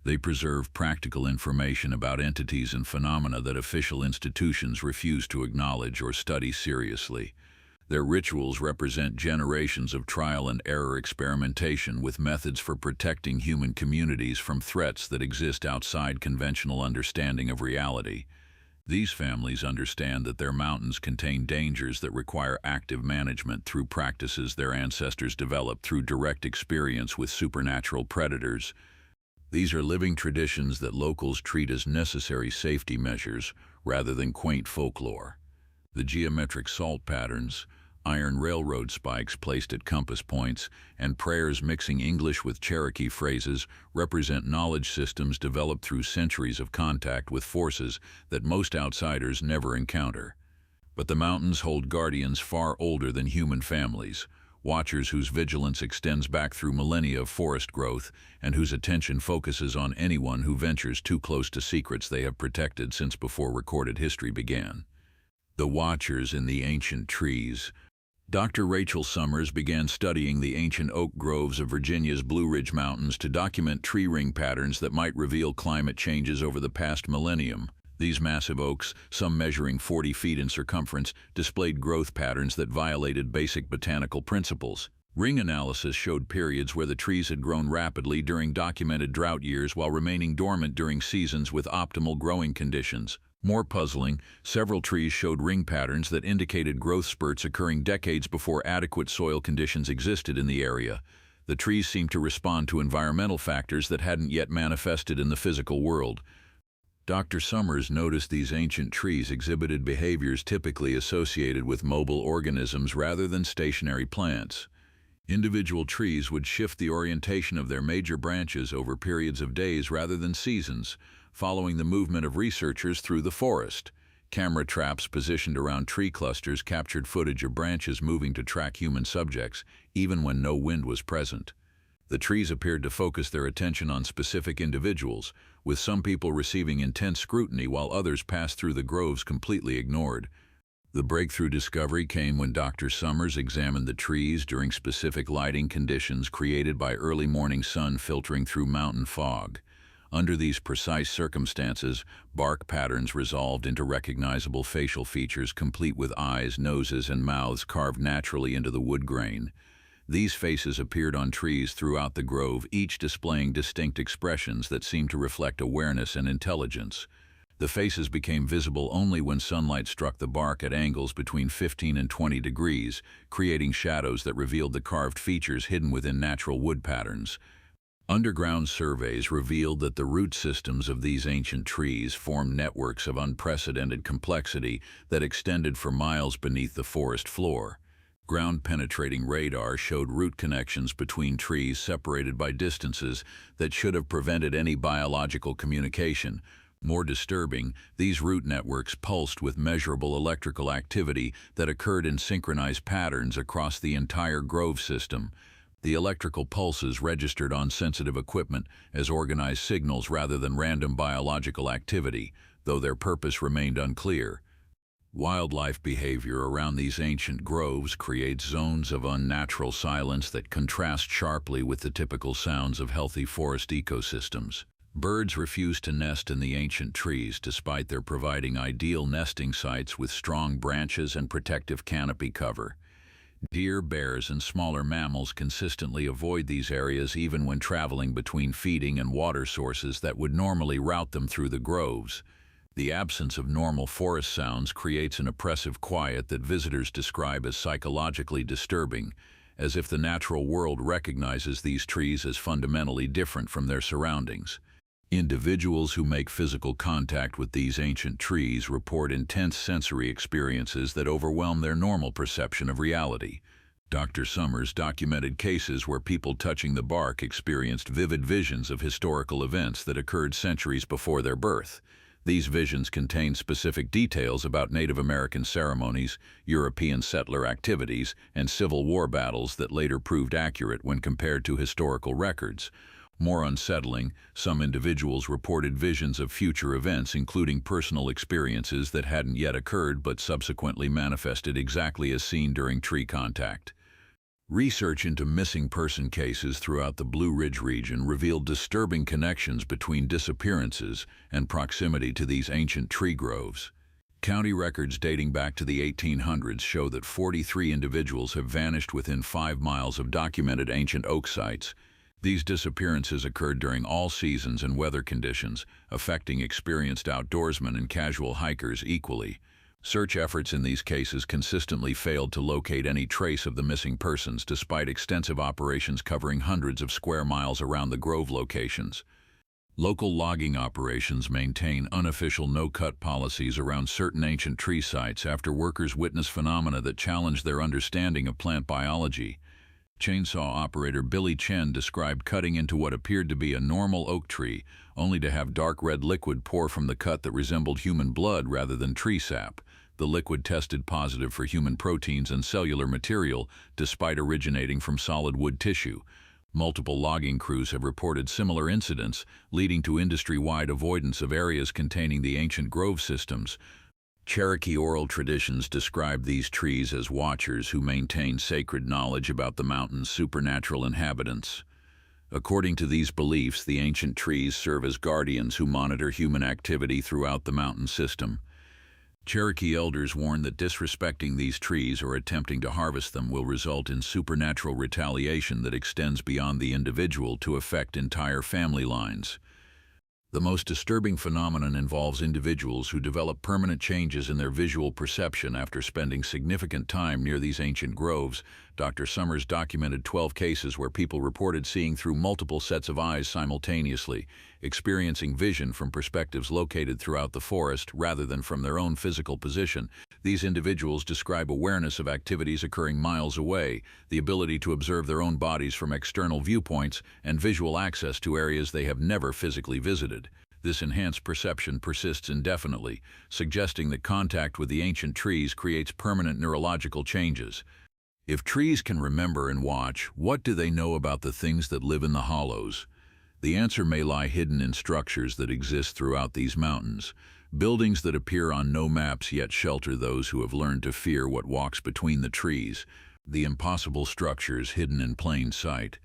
They preserve practical information about entities and phenomena that official institutions refuse to acknowledge or study seriously. Their rituals represent generations of trial and error experimentation with methods for protecting human communities from threats that exist outside conventional understanding of reality. These families understand that their mountains contain dangers that require active management through practices their ancestors developed through direct experience with supernatural predators. These are living traditions that locals treat as necessary safety measures rather than quaint folklore. The geometric salt patterns, iron railroad spikes placed at compass points, and prayers mixing English with Cherokee phrases represent knowledge systems developed through centuries of contact with forces that most outsiders never encounter. But the mountains hold guardians far older than human families, watchers whose vigilance extends back through millennia of forest growth and whose attention focuses on anyone who ventures too close to secrets they have protected since before recorded history began. The Watchers in the Ancient Trees. Dr. Rachel Summers began studying the ancient oak groves of Virginia's Blue Ridge Mountains to document tree ring patterns that might reveal climate changes over the past millennium. These massive oaks, some measuring 40 feet in circumference, displayed growth patterns that violated basic botanical principles. Ring analysis showed periods where the trees had grown rapidly during documented drought years while remaining dormant during seasons with optimal growing conditions. More puzzling, several trees showed ring patterns that indicated growth spurts occurring decades before adequate soil conditions existed in the area. The trees seemed to respond to environmental factors that hadn't yet manifested in the physical world. Dr. Summers noticed these ancient trees exhibited behaviors typically associated with mobile organisms rather than stationary plants. Individual trees would shift the orientation of their major branches over periods of days rather than seasons, following the movement of researchers through the forest. Camera traps positioned around tree clusters captured footage of branches moving to track human subjects, even when no wind was present. The trees appeared to focus their attention on specific individuals, with some people receiving intense scrutiny while others passed through the groves completely ignored. The breakthrough discovery came when Dr. Summers examined the trees during specific lighting conditions created by early morning sun filtering through mountain fog. Under these precise circumstances, bark patterns resolved into recognizable facial features complete with eyes, noses, and mouths carved naturally into the wood grain. These faces appeared on trees throughout the grove, each displaying distinct expressions that seemed to reflect awareness and intelligence. The faces became visible only when sunlight struck the bark at angles between 15 and 20 degrees, creating shadows that revealed the carved features hidden within natural wood patterns. Underground surveys revealed that the root systems of these ancient trees formed networks of unprecedented complexity that extended for miles beneath the forest floor. Ground-penetrating radar showed root connections between trees separated by distances that should have prevented any biological communication. More disturbing, these root networks pulsed with measurable electrical activity that occurred in synchronized patterns across the entire grove system. The electrical pulses registered on sensitive equipment as organized signals rather than random biological activity, though their purpose remained unclear. Wildlife behavior around these ancient groves creates zones of unnatural silence that contrast sharply with the typical sounds of healthy forest ecosystems. Birds refuse to nest in the ancient trees despite their providing ideal nesting sites with strong branches and protective canopy cover. Deer, bears, and smaller mammals consistently avoid these areas even when traveling between feeding and water sources that would normally route them through the groves. The absence of normal forest sounds creates an oppressive quiet that visitors describe as psychologically disturbing, as if the natural world recognizes these trees as fundamentally different from their surroundings. Individuals who make physical contact with these ancient trees report intense sensory experiences that overwhelm their normal perception of reality. Dr. Summers documented cases where people touching the bark experienced vivid visions of historical events that occurred centuries before their birth. These visions contain specific details about Native American ceremonies, European settler activities, and Civil War battles that later proved accurate when compared to historical records. More unsettling, some individuals reported visions of future events, including personal experiences that hadn't yet occurred but subsequently manifested exactly as seen during tree contact. Research into missing person cases throughout the Blue Ridge region revealed disturbing connections between disappearances and proximity to these ancient tree groves. County records dating back to the 1800s show that 43 individuals have vanished within 5 miles of documented ancient oak sites. These disappearances occurred during all seasons and weather conditions, affecting experienced outdoorsmen and casual hikers equally. Search efforts in these cases consistently failed to locate any trace of the missing persons despite extensive operations covering hundreds of square miles around the grove locations. Local logging operations maintain unofficial no-cut policies around certain ancient tree sites after workers witness phenomena that challenge their understanding of plant biology. Chainsaw operator Billy Chen described cutting into what appeared to be a normal oak tree, only to have dark red liquid pour from the cut that resembled human blood rather than tree sap. The liquid tested positive for human proteins and cellular material, despite originating from solid wood tissue. Multiple logging crews have reported similar incidents, leading to industry-wide avoidance of areas containing the ancient grove systems. Cherokee oral traditions describe these trees as watchers who maintain sacred knowledge about the mountain's supernatural inhabitants. According to these beliefs, the ancient trees serve as guardians who monitor human activity throughout the mountain system. Cherokee elders warn that disrespecting these trees or attempting to harvest them will result in supernatural retaliation that extends beyond the individual to affect entire family lines. The most disturbing phenomenon involves individuals who develop permanent changes in their visual perception after spending significant time near these ancient groves. Dr. Summers documented 12 cases where people reported seeing through multiple sets of eyes simultaneously, experiencing vision from perspectives located throughout the forest rather than from their own physical position. These individuals describe awareness of activities occurring miles away, the ability to observe their own bodies from external viewpoints, and visual access to areas they have never physically visited. This enhanced perception persists indefinitely, suggesting that contact with the ancient trees creates permanent neurological changes. If trees can remember and watch, what do they know about the things that live in the hollows? The answer may lie hidden in structures that exist throughout these mountains. Buildings that appear on no maps yet shelter those who have learned to fear what walks between the trees. The impossible structures hidden in plain sight.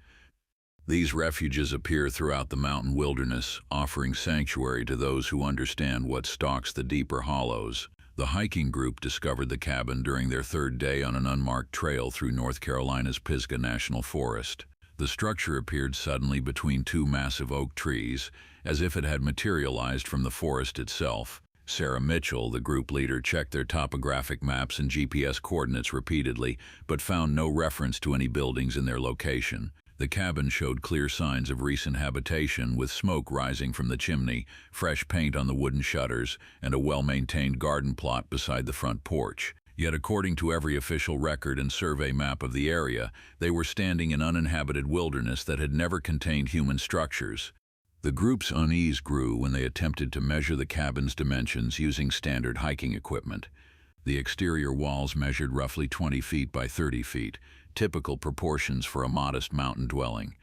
These refuges appear throughout the mountain wilderness, offering sanctuary to those who understand what stalks the deeper hollows. The hiking group discovered the cabin during their third day on an unmarked trail through North Carolina's Pisgah National Forest. The structure appeared suddenly between two massive oak trees, as if it had materialized from the forest itself. Sarah Mitchell, the group leader, checked their topographic maps and GPS coordinates repeatedly, but found no reference to any buildings in their location. The cabin showed clear signs of recent habitation, with smoke rising from the chimney, fresh paint on the wooden shutters, and a well-maintained garden plot beside the front porch. Yet according to every official record and survey map of the area, they were standing in uninhabited wilderness that had never contained human structures. The group's unease grew when they attempted to measure the cabin's dimensions using standard hiking equipment. The exterior walls measured roughly 20 feet by 30 feet, typical proportions for a modest mountain dwelling.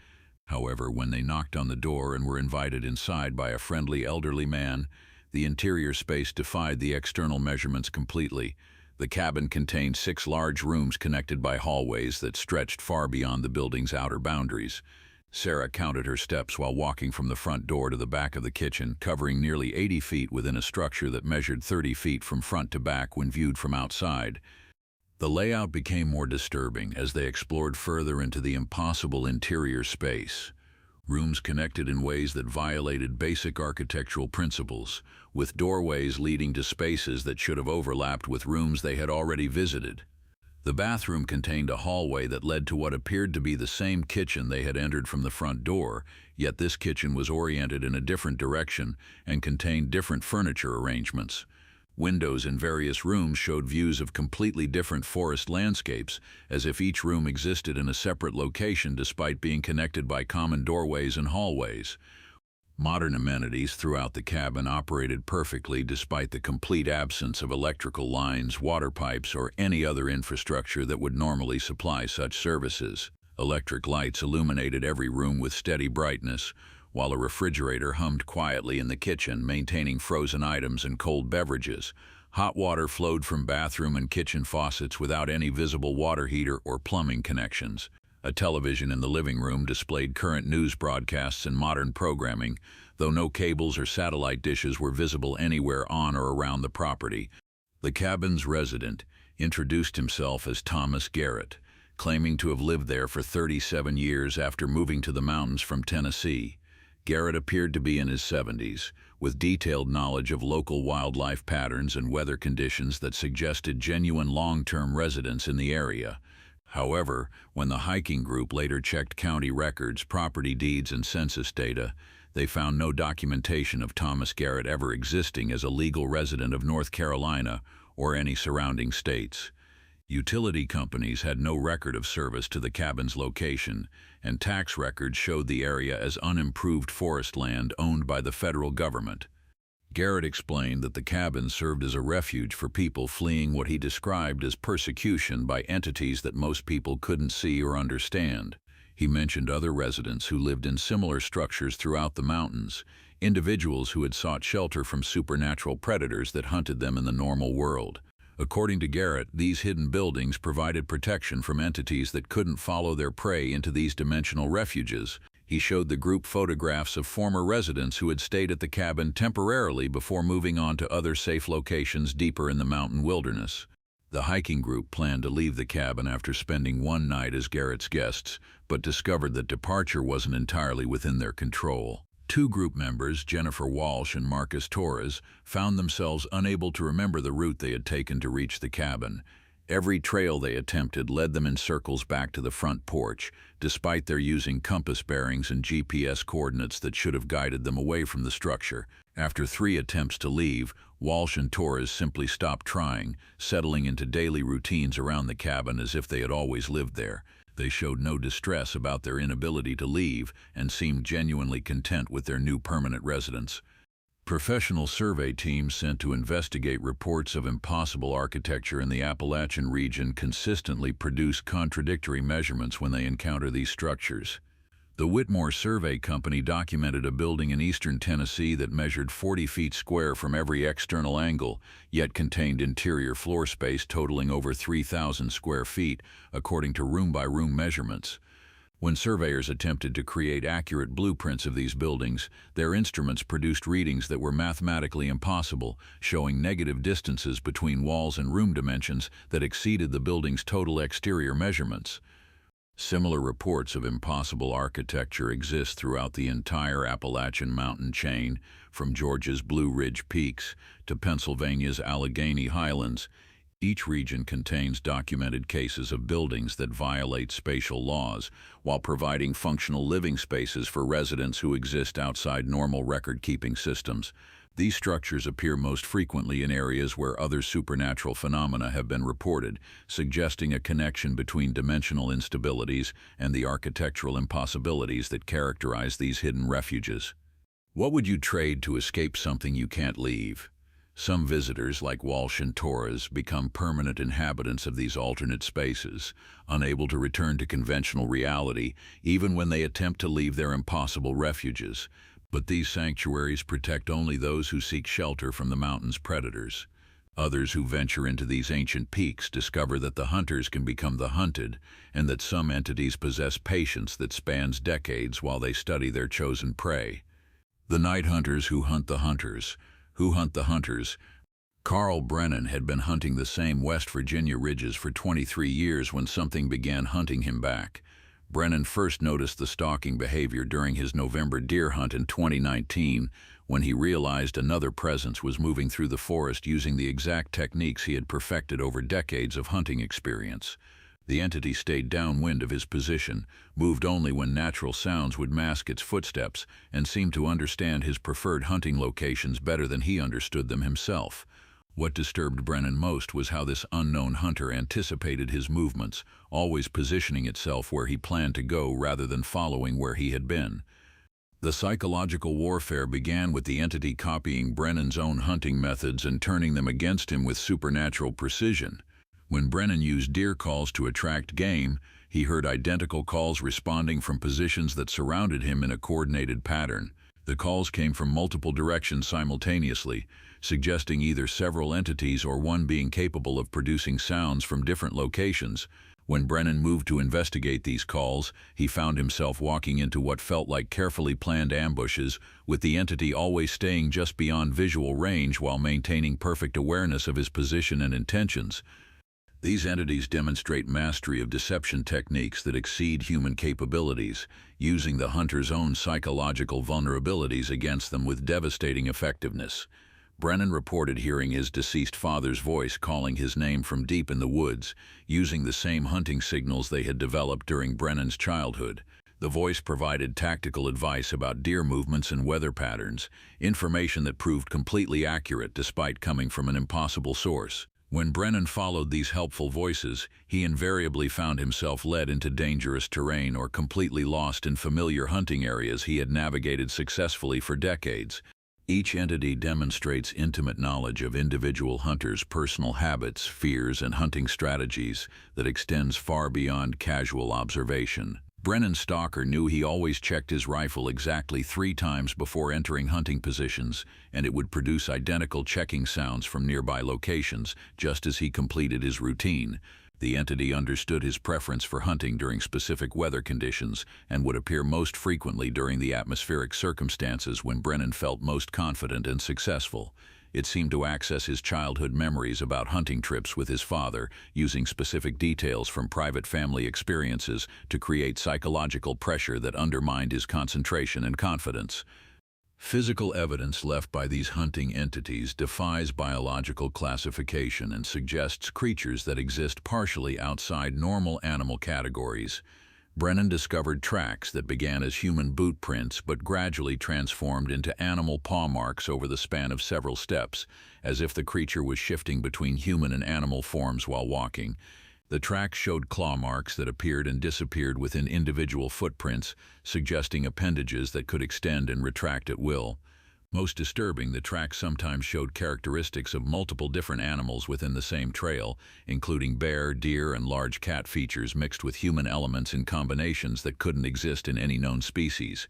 However, when they knocked on the door and were invited inside by a friendly elderly man, the interior space defied the external measurements completely. The cabin contained 6 large rooms connected by hallways that stretched far beyond the building's outer boundaries. Sarah counted her steps while walking from the front door to the back of the kitchen, covering nearly 80 feet within a structure that measured 30 feet from front to back when viewed from outside. The layout became more disturbing as they explored further into the impossible interior space. Rooms connected in ways that violated basic architectural principles, with doorways leading to spaces that should have overlapped with rooms they had already visited. The bathroom contained a hallway that led to what appeared to be the same kitchen they had entered from the front door, yet this kitchen was oriented in a different direction and contained different furniture arrangements. Windows in various rooms showed views of completely different forest landscapes, as if each room existed in a separate location despite being connected by common doorways and hallways. Modern amenities throughout the cabin operated perfectly despite the complete absence of electrical lines, water pipes, or any other infrastructure that would normally supply such services. Electric lights illuminated every room with steady brightness, while a refrigerator hummed quietly in the kitchen, maintaining frozen items and cold beverages. Hot water flowed from bathroom and kitchen faucets without any visible water heater or plumbing connections. A television in the living room displayed current news broadcasts and modern programming, though no cables or satellite dishes were visible anywhere on or around the property. The cabin's resident introduced himself as Thomas Garrett, claiming to have lived there for 37 years after moving to the mountains from Tennessee. Garrett appeared to be in his 70s, with detailed knowledge of local wildlife patterns and weather conditions that suggested genuine long-term residence in the area. However, when the hiking group later checked county records, property deeds, and census data, they found no documentation of Thomas Garrett ever existing as a legal resident of North Carolina or any surrounding states. Utility companies had no record of service to the cabin's location, and tax records showed the area as unimproved forest land owned by the federal government. Garrett explained that the cabin served as a refuge for people fleeing what he described as persecution by entities that most people couldn't see or understand. He mentioned other residents who lived in similar structures throughout the mountains, individuals who had sought shelter from supernatural predators that hunted them in the normal world. According to Garrett, these hidden buildings provided protection from entities that couldn't follow their prey into these dimensional refuges. He showed the group photographs of former residents who had stayed at the cabin temporarily before moving on to other safe locations deeper in the mountain wilderness. The hiking group planned to leave the cabin after spending one night as Garrett's guests, but discovered that departure wasn't entirely within their control. Two group members, Jennifer Walsh and Marcus Torres, found themselves unable to remember the route they had taken to reach the cabin. Every trail they attempted led them in circles back to the front porch, despite their using compass bearings and GPS coordinates that should have guided them away from the structure. After 3 attempts to leave, Walsh and Torres simply stopped trying, settling into daily routines around the cabin as if they had always lived there. They showed no distress about their inability to leave and seemed genuinely content with their new permanent residence. Professional survey teams sent to investigate reports of impossible architecture in the Appalachian region consistently produce contradictory measurements when they encounter these structures. The Whitmore Survey Company documented a building in eastern Tennessee that measured 40 feet square from every external angle, yet contained interior floor space totaling over 3,000 square feet, according to room-by-room measurements. When surveyors attempted to create accurate blueprints of these buildings, their instruments produced readings that were mathematically impossible, showing negative distances between walls and room dimensions that exceeded the building's total exterior measurements. Similar reports of impossible architecture exist throughout the entire Appalachian mountain chain, from Georgia's Blue Ridge Peaks to Pennsylvania's Allegheny Highlands. Each region contains documented cases of buildings that violate spatial laws, while providing functional living spaces for residents who exist outside normal record-keeping systems. These structures appear most frequently in areas where other supernatural phenomena have been reported, suggesting a connection between dimensional instabilities and the architectural impossibilities that characterize these hidden refuges. What would you trade to escape something you can't leave? Some visitors, like Walsh and Torres, become permanent inhabitants of these alternate spaces, unable to return to conventional reality even when they attempt to leave their impossible refuges. But these sanctuaries protect only those who seek shelter from the mountain's predators. Others who venture into these ancient peaks discover that the hunters can become the hunted, and that some entities possess patience that spans decades while they study their chosen prey. The night hunters who hunt the hunters. Who hunt the hunters? Carl Brennan had been hunting the same West Virginia ridges for 23 years when something began hunting him back. Brennan first noticed the stalking behavior during his November deer hunt in 2019, when he realized another presence was moving through the forest using the exact techniques he had perfected over decades of hunting experience. The entity stayed downwind of his position, moved only when natural sounds would mask its footsteps, and seemed to understand his preferred hunting locations better than he understood them himself. What disturbed Brennan most was how this unknown hunter anticipated his movements, always positioning itself where he planned to go rather than following where he had been. The psychological warfare began with the entity copying Brennan's own hunting methods and turning them against him with supernatural precision. When Brennan used deer calls to attract game, he heard identical calls responding from positions that surrounded him in a coordinated pattern. The calls came from multiple directions simultaneously, suggesting either several entities or one being capable of producing sounds from different locations. When Brennan moved to investigate these calls, he found himself walking into what felt like carefully planned ambushes, with the entity always staying just beyond visual range while maintaining perfect awareness of his position and intentions. These entities demonstrate mastery of deception techniques that exceed human capabilities, using the hunter's own psychological vulnerabilities against them with devastating effectiveness. Brennan reported hearing his deceased father's voice calling his name from deep in the woods, using the same hunting signals they had developed during Brennan's childhood. The voice provided tactical advice about deer movements and weather patterns, information that proved completely accurate despite coming from an impossible source. When Brennan followed these helpful voices, he invariably found himself led into dangerous terrain or completely lost in familiar hunting areas he had navigated successfully for decades. Each entity demonstrates intimate knowledge of individual hunters' personal habits, fears, and hunting strategies that extends far beyond casual observation. Brennan's stalker knew he always checked his rifle exactly 3 times before entering hunting positions, and it would produce identical checking sounds from nearby locations just as he completed his routine. The entity understood his preference for hunting during specific weather conditions and would appear most frequently during the atmospheric circumstances when Brennan felt most confident and successful. It seemed to access his childhood memories about hunting trips with his father, using specific details from private family experiences to create psychological pressure that undermined his concentration and confidence. Physical evidence left by these hunting entities defies biological classification and suggests creatures that exist partially outside normal animal categories. Brennan discovered tracks that began as human boot prints but gradually transformed into animal paw marks over the span of several steps, as if the creature was shifting between human and animal forms while walking. The tracks showed claw marks that appeared and disappeared within individual footprints, suggesting appendages that could extend and retract at will. Most disturbing, the tracks sometimes showed characteristics of multiple different animals within the same trail, including bear, deer, and large cat features mixed with human elements in combinations that couldn't exist in any known species.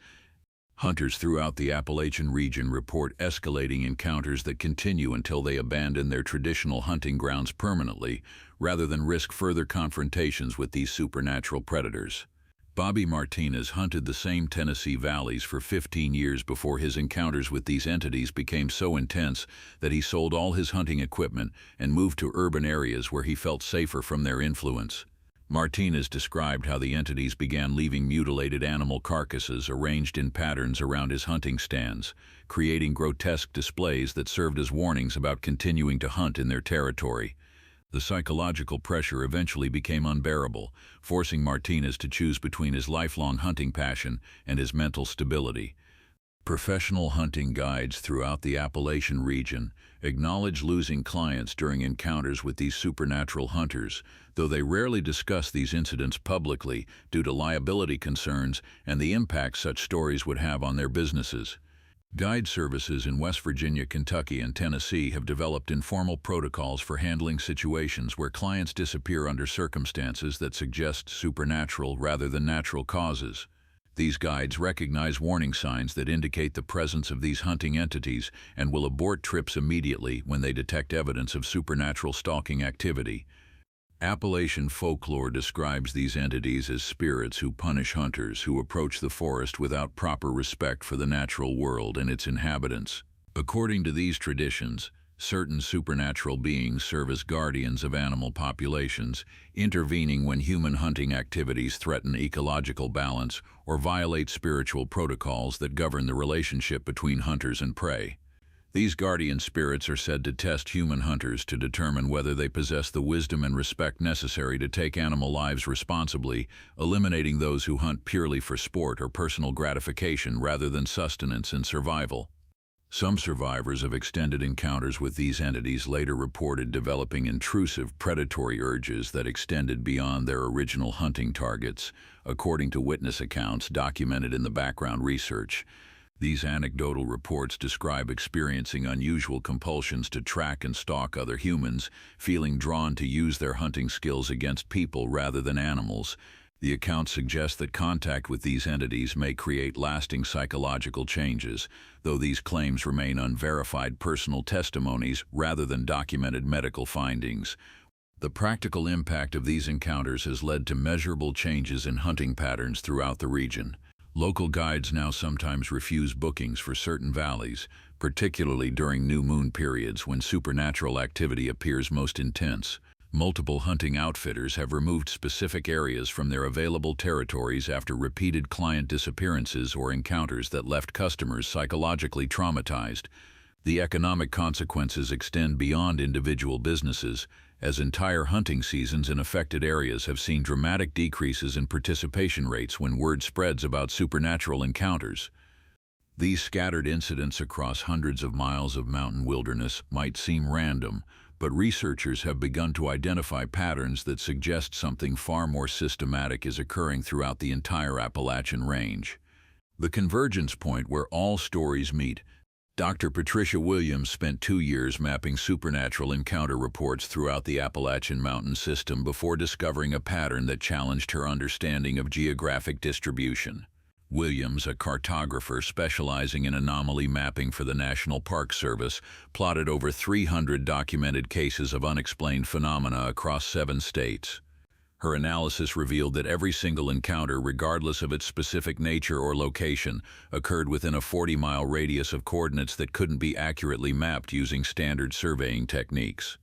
Hunters throughout the Appalachian region report escalating encounters that continue until they abandon their traditional hunting grounds permanently, rather than risk further confrontations with these supernatural predators. Bobby Martinez hunted the same Tennessee valleys for 15 years before his encounters with these entities became so intense that he sold all his hunting equipment and moved to urban areas where he felt safer from their influence. Martinez described how the entities began leaving mutilated animal carcasses arranged in patterns around his hunting stands, creating grotesque displays that served as warnings about continuing to hunt in their territory. The psychological pressure eventually became unbearable, forcing Martinez to choose between his lifelong hunting passion and his mental stability. Professional hunting guides throughout the Appalachian region acknowledge losing clients during encounters with these supernatural hunters, though they rarely discuss these incidents publicly due to liability concerns and the impact such stories would have on their businesses. Guide services in West Virginia, Kentucky, and Tennessee have developed informal protocols for handling situations where clients disappear under circumstances that suggest supernatural rather than natural causes. These guides recognize warning signs that indicate the presence of these hunting entities and will abort trips immediately when they detect evidence of supernatural stalking activity. Appalachian folklore describes these entities as spirits who punish hunters who approach the forest without proper respect for the natural world and its inhabitants. According to these traditions, certain supernatural beings serve as guardians of animal populations, intervening when human hunting activities threaten ecological balance or violate spiritual protocols that govern the relationship between hunters and prey. These guardian spirits are said to test human hunters to determine whether they possess the wisdom and respect necessary to take animal lives responsibly, eliminating those who hunt purely for sport or personal gratification rather than sustenance and survival. Some survivors of extended encounters with these entities later reported developing intrusive predatory urges that extended beyond their original hunting targets, according to witness accounts documented in the background research. These anecdotal reports describe experiencing unusual compulsions to track and stalk other humans, feeling drawn to use their hunting skills against people rather than animals. The accounts suggest that contact with these entities may create lasting psychological changes, though these claims remain unverified personal testimonies rather than documented medical findings. The practical impact of these encounters has led to measurable changes in hunting patterns throughout the region. Local guides now sometimes refuse bookings for certain valleys, particularly during new moon periods when supernatural activity appears most intense. Multiple hunting outfitters have removed specific areas from their available territories after repeated client disappearances or encounters that left customers psychologically traumatized. The economic consequences extend beyond individual businesses, as entire hunting seasons in affected areas have seen dramatic decreases in participation rates when word spreads about supernatural encounters. These scattered incidents across hundreds of miles of mountain wilderness might seem random, but researchers have begun to identify patterns that suggest something far more systematic is occurring throughout the entire Appalachian Range. The Convergence Point where all stories meet. Dr. Patricia Williams spent 2 years mapping supernatural encounter reports throughout the Appalachian Mountain system before discovering a pattern that challenged her understanding of geographic distribution. Williams, a cartographer specializing in anomaly mapping for the National Park Service, plotted over 300 documented cases of unexplained phenomena across 7 states. Her analysis revealed that every single encounter, regardless of its specific nature or location, occurred within a 40-mile radius of coordinates that couldn't be accurately mapped using standard surveying techniques.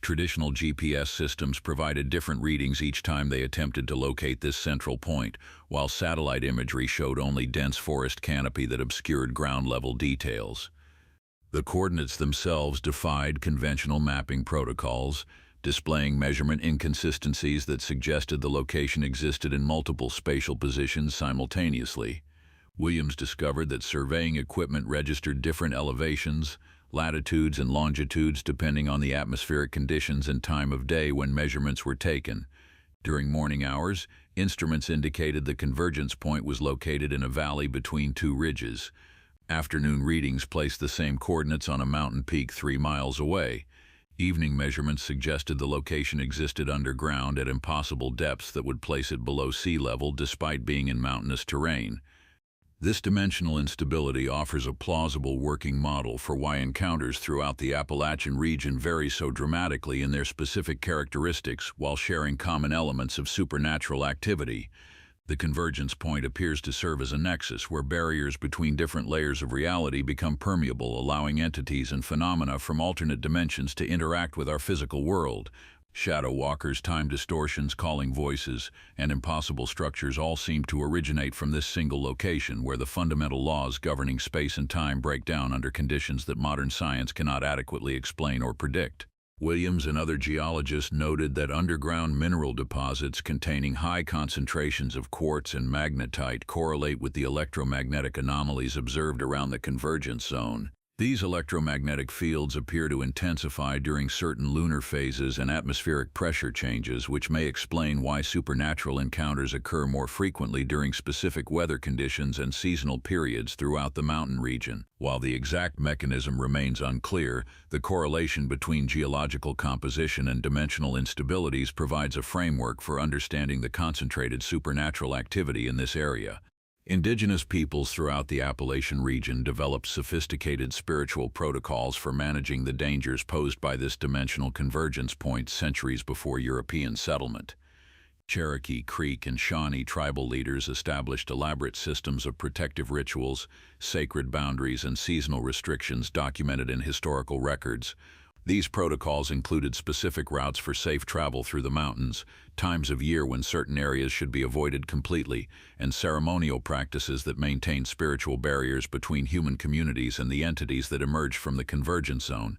Traditional GPS systems provided different readings each time they attempted to locate this central point, while satellite imagery showed only dense forest canopy that obscured ground-level details. The coordinates themselves defied conventional mapping protocols, displaying measurement inconsistencies that suggested the location existed in multiple spatial positions simultaneously. Williams discovered that surveying equipment registered different elevations, latitudes and longitudes depending on the atmospheric conditions and time of day when measurements were taken. During morning hours, instruments indicated the Convergence Point was located in a valley between 2 ridges. Afternoon readings placed the same coordinates on a mountain peak 3 miles away. Evening measurements suggested the location existed underground at impossible depths that would place it below sea level despite being in mountainous terrain. This dimensional instability offers a plausible working model for why encounters throughout the Appalachian region vary so dramatically in their specific characteristics while sharing common elements of supernatural activity. The Convergence Point appears to serve as a nexus where barriers between different layers of reality become permeable, allowing entities and phenomena from alternate dimensions to interact with our physical world. Shadow walkers, time distortions, calling voices, and impossible structures all seem to originate from this single location where the fundamental laws governing space and time break down under conditions that modern science cannot adequately explain or predict. Williams and other geologists noted that underground mineral deposits containing high concentrations of quartz and magnetite correlate with the electromagnetic anomalies observed around the convergence zone. These electromagnetic fields appear to intensify during certain lunar phases and atmospheric pressure changes, which may explain why supernatural encounters occur more frequently during specific weather conditions and seasonal periods throughout the mountain region. While the exact mechanism remains unclear, the correlation between geological composition and dimensional instabilities provides a framework for understanding the concentrated supernatural activity in this area. Indigenous peoples throughout the Appalachian region developed sophisticated spiritual protocols for managing the dangers posed by this dimensional convergence point centuries before European settlement. Cherokee, Creek, and Shawnee tribal leaders established elaborate systems of protective rituals, sacred boundaries, and seasonal restrictions documented in historical records. These protocols included specific routes for safe travel through the mountains, times of year when certain areas should be avoided completely, and ceremonial practices that maintained spiritual barriers between human communities and the entities that emerged from the convergence zone.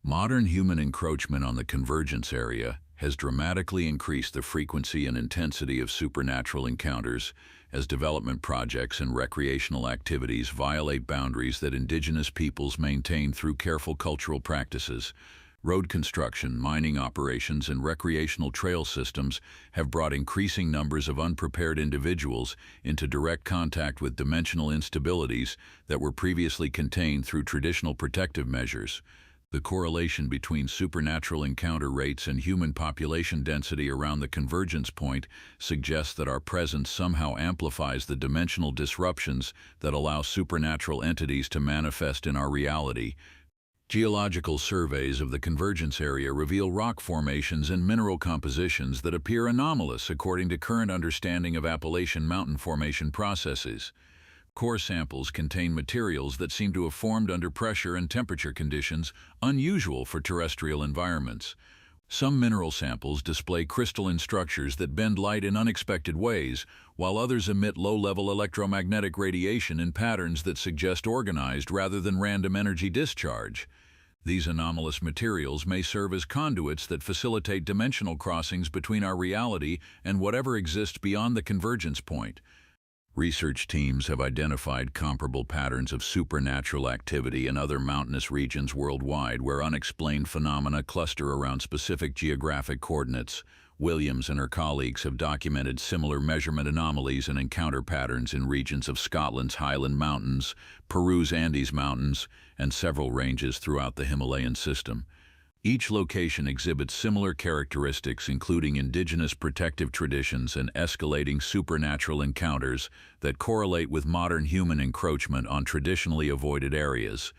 Modern human encroachment on the convergence area, has dramatically increased the frequency and intensity of supernatural encounters as development projects and recreational activities violate boundaries that Indigenous peoples maintain through careful cultural practices. Road construction, mining operations, and recreational trail systems have brought increasing numbers of unprepared individuals into direct contact with dimensional instabilities that were previously contained through traditional protective measures. The correlation between supernatural encounter rates and human population density around the Convergence Point suggests that our presence somehow amplifies the dimensional disruptions that allow supernatural entities to manifest in our reality. Geological surveys of the Convergence area reveal rock formations and mineral compositions that appear anomalous according to current understanding of Appalachian Mountain formation processes. Core samples contain materials that seem to have formed under pressure and temperature conditions unusual for terrestrial environments. Some mineral samples display crystalline structures that bend light in unexpected ways, while others emit low-level electromagnetic radiation in patterns that suggest organized rather than random energy discharge. These anomalous materials may serve as conduits that facilitate dimensional crossings between our reality and whatever exists beyond the Convergence Point. Research teams have identified comparable patterns of supernatural activity in other mountainous regions worldwide where unexplained phenomena cluster around specific geographic coordinates. Williams and her colleagues have documented similar measurement anomalies and encounter patterns in regions of Scotland's Highland Mountains, Peru's Andes Mountains, and several ranges throughout the Himalayan system. Each location exhibits similar characteristics, including indigenous protective traditions and escalating supernatural encounters that correlate with modern human encroachment on traditionally avoided areas.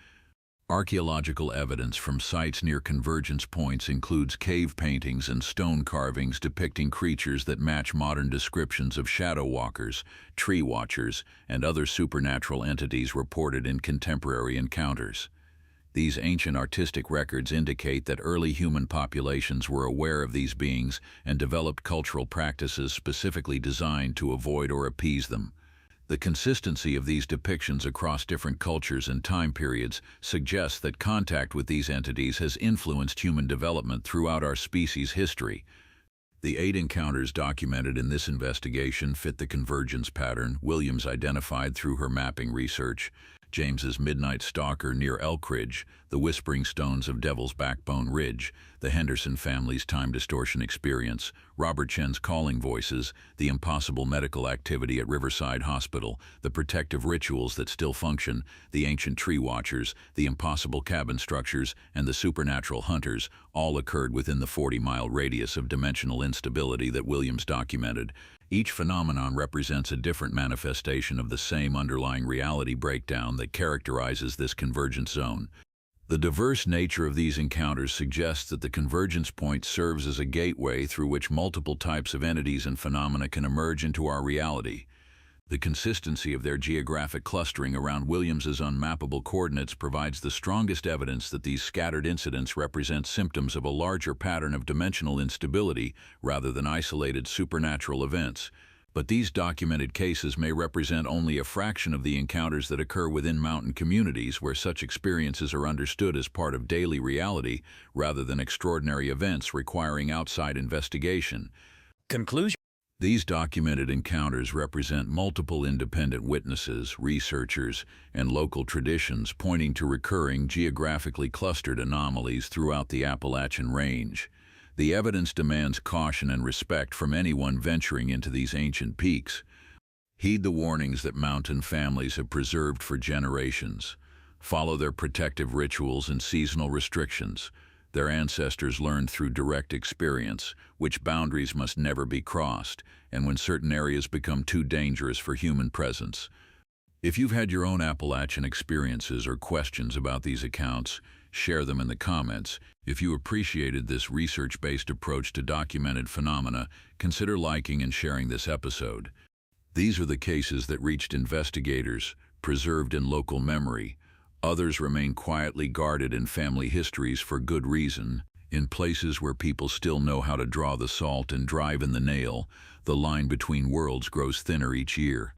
Archaeological evidence from sites near convergence points includes cave paintings and stone carvings depicting creatures that match modern descriptions of shadow walkers, tree watchers, and other supernatural entities reported in contemporary encounters. These ancient artistic records indicate that early human populations were aware of these beings and developed cultural practices specifically designed to avoid or appease them. The consistency of these depictions across different cultures and time periods suggests that contact with these entities has influenced human development throughout our species' history. The 8 encounters documented in this investigation fit the convergence pattern Williams identified through her mapping research. James's Midnight Stalker near Elk Ridge, the Whispering Stones of Devil's Backbone Ridge, the Henderson family's time distortion experience, Robert Chen's calling voices, the impossible medical activity at Riverside Hospital, the protective rituals that still function, the ancient tree watchers, the impossible cabin structures, and the supernatural hunters all occurred within the 40-mile radius of dimensional instability that Williams documented. Each phenomenon represents a different manifestation of the same underlying reality breakdown that characterizes this convergence zone. The diverse nature of these encounters suggests that the convergence point serves as a gateway through which multiple types of entities and phenomena can emerge into our reality. The consistency of their geographic clustering around Williams's unmappable coordinates provides the strongest evidence that these scattered incidents represent symptoms of a larger pattern of dimensional instability rather than isolated supernatural events. But these documented cases may represent only a fraction of the encounters that occur within mountain communities where such experiences are understood as part of daily reality rather than extraordinary events requiring outside investigation. Conclusion. These documented encounters represent multiple independent witnesses, researchers, and local traditions pointing to recurring geographically clustered anomalies throughout the Appalachian Range. The evidence demands caution and respect from anyone venturing into these ancient peaks. Heed the warnings that mountain families have preserved for generations. Follow their protective rituals and seasonal restrictions. Their ancestors learned through direct experience which boundaries must never be crossed, and when certain areas become too dangerous for human presence. If you've had your own Appalachian experiences or questions about these accounts, share them in the comments. If you appreciated this research-based approach to documented phenomena, consider liking and sharing this episode. These are the cases that reached investigators, preserved in local memory. Others remain quietly guarded in family histories for good reason. In places where people still know how to draw the salt and drive in the nail, the line between worlds grows thinner each year.